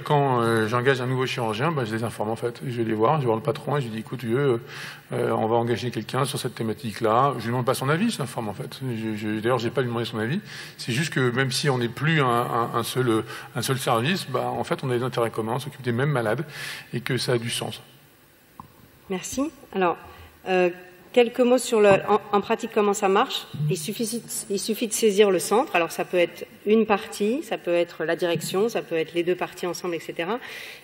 Speaker 2: quand j'engage un nouveau chirurgien, je les informe en fait. Je vais les voir, je vais voir le patron et je lui dis, écoute, on va engager quelqu'un sur cette thématique-là. Je lui demande pas son avis, je l'informe en fait. D'ailleurs, j'ai pas lui demander son avis. C'est juste que même si on n'est plus un seul service, en fait, on a des intérêts communs, on s'occupe des mêmes malades et que ça a du sens.
Speaker 4: Merci. Alors, quelques mots sur en pratique comment ça marche. Il suffit de saisir le centre. Alors ça peut être une partie, ça peut être la direction, ça peut être les deux parties ensemble, etc.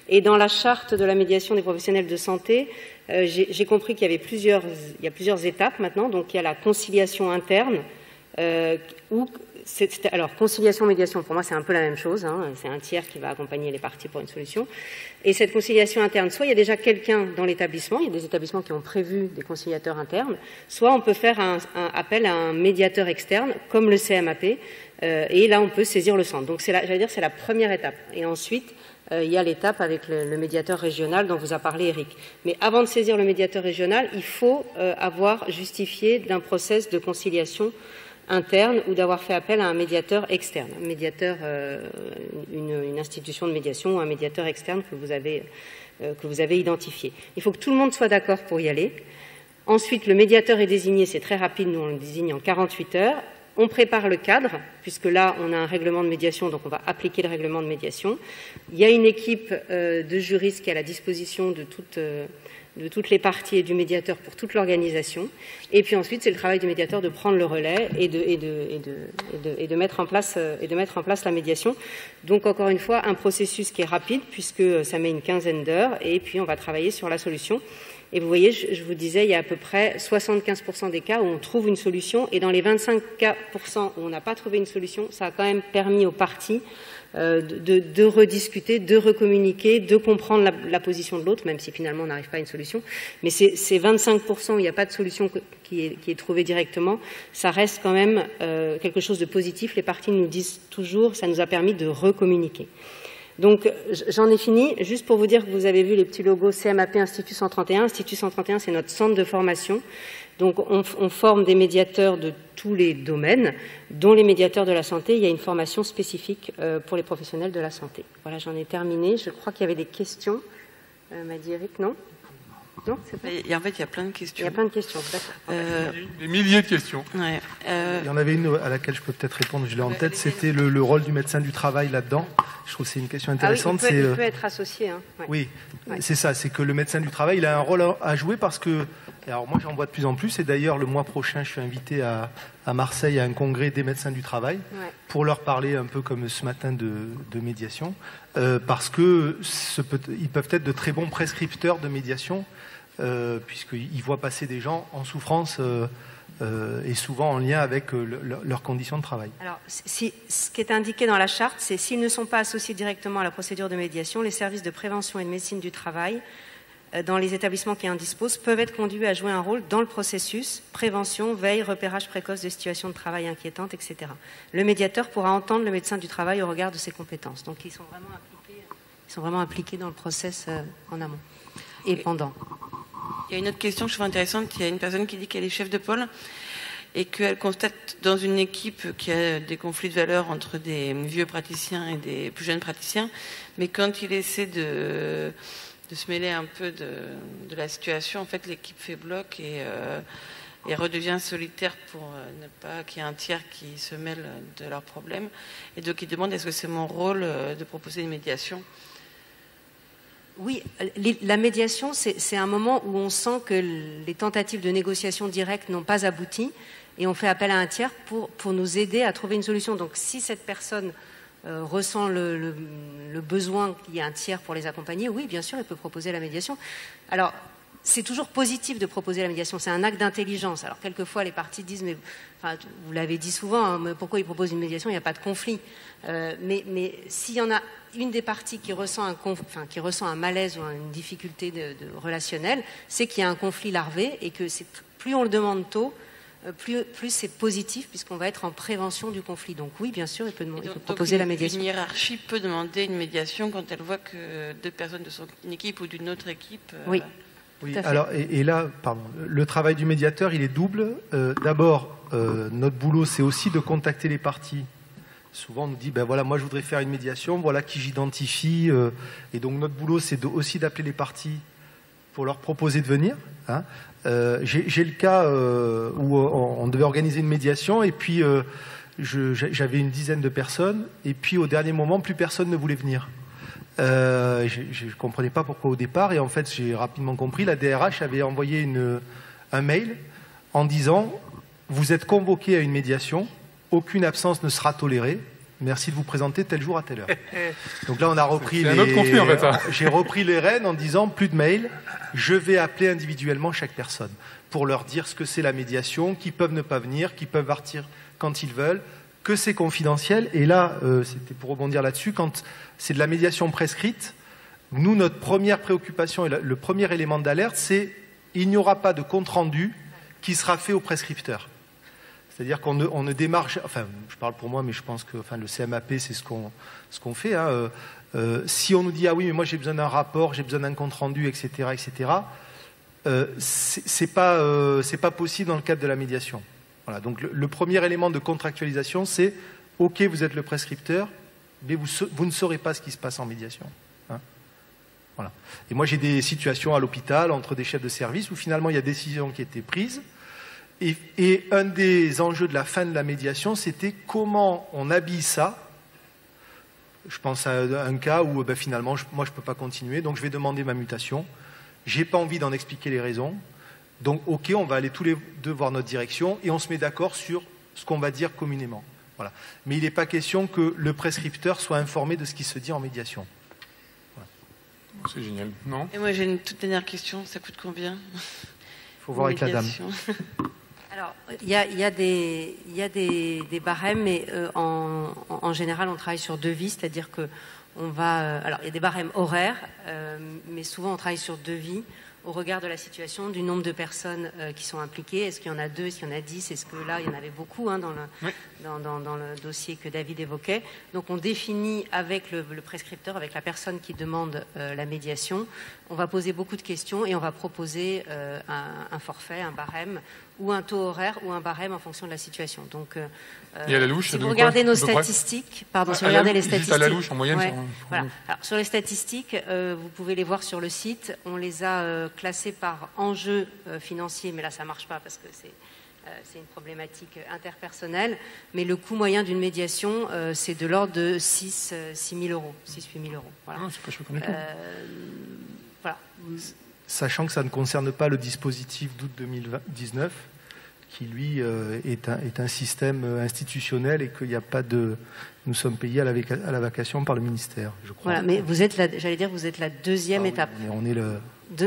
Speaker 4: Et dans la charte de la médiation des professionnels de santé, j'ai compris qu'il y a plusieurs étapes maintenant. Donc il y a la conciliation interne, alors, conciliation-médiation, pour moi, c'est un peu la même chose. Hein, c'est un tiers qui va accompagner les parties pour une solution. Et cette conciliation interne, soit il y a déjà quelqu'un dans l'établissement, il y a des établissements qui ont prévu des conciliateurs internes, soit on peut faire un appel à un médiateur externe, comme le CMAP, et là, on peut saisir le centre. Donc, c'est la première étape. Et ensuite, il y a l'étape avec le médiateur régional dont vous a parlé Eric. Mais avant de saisir le médiateur régional, il faut avoir justifié d'un process de conciliation interne ou d'avoir fait appel à un médiateur externe, un médiateur, une institution de médiation ou un médiateur externe que vous avez identifié. Il faut que tout le monde soit d'accord pour y aller. Ensuite, le médiateur est désigné, c'est très rapide, nous on le désigne en 48 heures. On prépare le cadre, puisque là on a un règlement de médiation, donc on va appliquer le règlement de médiation. Il y a une équipe de juristes qui est à la disposition de toutes les parties et du médiateur pour toute l'organisation. Et puis ensuite, c'est le travail du médiateur de prendre le relais et de mettre en place la médiation. Donc encore une fois, un processus qui est rapide puisque ça met une quinzaine d'heures et puis on va travailler sur la solution. Et vous voyez, je vous disais, il y a à peu près 75% des cas où on trouve une solution et dans les 25% où on n'a pas trouvé une solution, ça a quand même permis aux parties de rediscuter, de recommuniquer, de comprendre la position de l'autre, même si finalement on n'arrive pas à une solution. Mais ces 25% où il n'y a pas de solution qui est trouvée directement, ça reste quand même quelque chose de positif. Les parties nous disent toujours, ça nous a permis de recommuniquer. Donc, j'en ai fini. Juste pour vous dire que vous avez vu les petits logos CMAP Institut 131. Institut 131, c'est notre centre de formation. Donc, on forme des médiateurs de tous les domaines, dont les médiateurs de la santé. Il y a une formation spécifique pour les professionnels de la santé. Voilà, j'en ai terminé. Je crois qu'il y avait des questions. M'a dit Eric, non ? Non, c'est pas...
Speaker 3: En fait, il y a plein de questions.
Speaker 4: Il y a plein de questions, d'accord.
Speaker 2: Des milliers de questions.
Speaker 3: Ouais,
Speaker 1: Il y en avait une à laquelle je peux peut-être répondre, je l'ai en tête, c'était le rôle du médecin du travail là-dedans. Je trouve que c'est une question intéressante.
Speaker 4: Il peut être associé. Hein. Ouais.
Speaker 1: Oui, ouais. C'est ça, c'est que le médecin du travail, il a un rôle à jouer parce que Et alors moi, j'en vois de plus en plus. Et d'ailleurs, le mois prochain, je suis invité à Marseille à un congrès des médecins du travail pour leur parler un peu comme ce matin de médiation, parce que ils peuvent être de très bons prescripteurs de médiation, puisqu'ils voient passer des gens en souffrance et souvent en lien avec leurs conditions de travail.
Speaker 4: Alors, ce qui est indiqué dans la charte, c'est s'ils ne sont pas associés directement à la procédure de médiation, les services de prévention et de médecine du travail dans les établissements qui en disposent peuvent être conduits à jouer un rôle dans le processus, prévention, veille, repérage précoce de situations de travail inquiétantes, etc. Le médiateur pourra entendre le médecin du travail au regard de ses compétences. Donc ils sont vraiment impliqués dans le process en amont et pendant.
Speaker 3: Il y a une autre question que je trouve intéressante. Il y a une personne qui dit qu'elle est chef de pôle et qu'elle constate dans une équipe qu'il y a des conflits de valeurs entre des vieux praticiens et des plus jeunes praticiens, mais quand il essaie de se mêler un peu de la situation, en fait, l'équipe fait bloc et redevient solitaire pour ne pas qu'il y ait un tiers qui se mêle de leurs problèmes. Et donc, il demande est-ce que c'est mon rôle de proposer une médiation ?
Speaker 4: Oui, la médiation, c'est un moment où on sent que les tentatives de négociation directe n'ont pas abouti et on fait appel à un tiers pour nous aider à trouver une solution. Donc, si cette personne ressent le besoin qu'il y ait un tiers pour les accompagner, oui, bien sûr, elle peut proposer la médiation. Alors, c'est toujours positif de proposer la médiation, c'est un acte d'intelligence. Alors, quelquefois, les parties disent, mais enfin, vous l'avez dit souvent, hein, mais pourquoi ils proposent une médiation, il n'y a pas de conflit. Mais s'il y en a une des parties qui ressent un malaise ou une difficulté de relationnelle, c'est qu'il y a un conflit larvé et que plus on le demande tôt, plus c'est positif puisqu'on va être en prévention du conflit. Donc oui, bien sûr, il peut proposer la médiation.
Speaker 3: Une hiérarchie peut demander une médiation quand elle voit que deux personnes de son équipe ou d'une autre équipe...
Speaker 4: Oui.
Speaker 1: Oui, alors, et là, pardon, le travail du médiateur, il est double. D'abord, notre boulot, c'est aussi de contacter les parties. Souvent, on nous dit, ben voilà, moi, je voudrais faire une médiation, voilà qui j'identifie. Et donc, notre boulot, c'est aussi d'appeler les parties pour leur proposer de venir. Hein. J'ai le cas où on devait organiser une médiation, et puis j'avais une dizaine de personnes, et puis au dernier moment, plus personne ne voulait venir. Je ne comprenais pas pourquoi au départ, et en fait j'ai rapidement compris, la DRH avait envoyé un mail en disant « Vous êtes convoqués à une médiation, aucune absence ne sera tolérée, merci de vous présenter tel jour à telle heure. » Donc là on a repris
Speaker 2: un autre conflit, en fait, hein.
Speaker 1: J'ai repris les rênes en disant « Plus de mail, je vais appeler individuellement chaque personne pour leur dire ce que c'est la médiation, qui peuvent ne pas venir, qui peuvent partir quand ils veulent, que c'est confidentiel. » Et là, c'était pour rebondir là-dessus, quand c'est de la médiation prescrite, nous, notre première préoccupation et le premier élément d'alerte, c'est il n'y aura pas de compte-rendu qui sera fait au prescripteur. C'est-à-dire qu'on ne démarche... Enfin, je parle pour moi, mais je pense que le CMAP, c'est ce qu'on fait. Hein. Si on nous dit « Ah oui, mais moi j'ai besoin d'un rapport, j'ai besoin d'un compte-rendu, etc. etc. » c'est pas possible dans le cadre de la médiation. Voilà, donc le premier élément de contractualisation, c'est « Ok, vous êtes le prescripteur, mais vous ne saurez pas ce qui se passe en médiation. Hein ». Voilà. Et moi, j'ai des situations à l'hôpital entre des chefs de service où finalement, il y a des décisions qui étaient prises. Et un des enjeux de la fin de la médiation, c'était comment on habille ça. Je pense à un cas où finalement, moi, je ne peux pas continuer, donc je vais demander ma mutation. Je n'ai pas envie d'en expliquer les raisons. Donc, ok, on va aller tous les deux voir notre direction et on se met d'accord sur ce qu'on va dire communément. Voilà. Mais il n'est pas question que le prescripteur soit informé de ce qui se dit en médiation. Voilà.
Speaker 2: C'est génial, non ?
Speaker 3: Et moi, j'ai une toute dernière question. Ça coûte combien ?
Speaker 1: Il faut voir avec la dame.
Speaker 4: Alors, il y a des barèmes, mais en général, on travaille sur devis, c'est-à-dire que alors, il y a des barèmes horaires, mais souvent, on travaille sur devis au regard de la situation, du nombre de personnes qui sont impliquées. Est-ce qu'il y en a 2, est-ce qu'il y en a 10 ? Est-ce que là, il y en avait beaucoup dans le dossier que David évoquait. Donc, on définit avec le prescripteur, avec la personne qui demande la médiation. On va poser beaucoup de questions et on va proposer un forfait, un barème, ou un taux horaire, ou un barème en fonction de la situation. Donc,
Speaker 2: et à la louche,
Speaker 4: si vous regardez nos statistiques, si vous regardez les statistiques,
Speaker 2: à la louche en moyenne.
Speaker 4: Ouais, voilà. Alors, sur les statistiques, vous pouvez les voir sur le site. On les a classés par enjeu financier, mais là, ça marche pas parce que c'est une problématique interpersonnelle. Mais le coût moyen d'une médiation, c'est de l'ordre de 6 000 euros, 6 000 8 000 euros. Voilà.
Speaker 2: Ah, c'est pas choquant du tout.
Speaker 4: Voilà.
Speaker 1: sachant que ça ne concerne pas le dispositif d'août 2019, qui lui est un système institutionnel et qu'il n'y a pas de... Nous sommes payés à la vacation par le ministère, je crois.
Speaker 4: Voilà, mais vous êtes la deuxième étape.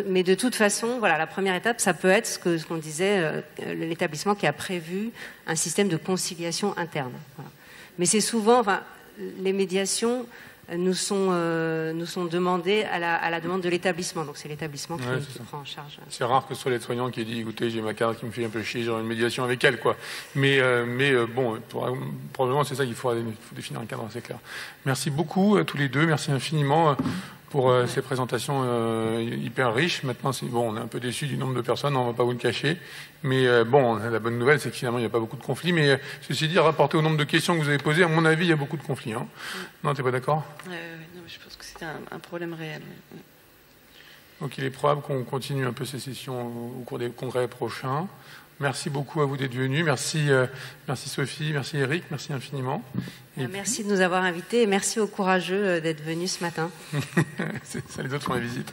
Speaker 4: Mais de toute façon, voilà, la première étape, ça peut être ce qu'on disait, l'établissement qui a prévu un système de conciliation interne. Voilà. Mais c'est souvent, enfin, les médiations nous sont demandées à la demande de l'établissement. Donc c'est l'établissement qui prend en charge.
Speaker 2: C'est rare que ce soit l'aide-soignant qui ait dit, écoutez, j'ai ma carte qui me fait un peu chier, j'aurai une médiation avec elle, quoi. Mais bon, probablement c'est ça qu'il faut définir un cadre assez clair. Merci beaucoup à tous les deux, merci infiniment pour ces présentations hyper riches. Maintenant, on est un peu déçus du nombre de personnes, on ne va pas vous le cacher. Mais bon, la bonne nouvelle, c'est que finalement, il n'y a pas beaucoup de conflits. Mais ceci dit, rapporté au nombre de questions que vous avez posées, à mon avis, il y a beaucoup de conflits. Hein. Non, tu n'es pas d'accord?
Speaker 3: Non, je pense que c'est un problème réel.
Speaker 2: Donc, il est probable qu'on continue un peu ces sessions au cours des congrès prochains. Merci beaucoup à vous d'être venus. Merci Sophie, merci Eric, merci infiniment.
Speaker 4: Merci de nous avoir invités et merci aux courageux d'être venus ce matin.
Speaker 2: Ça, les autres font la visite.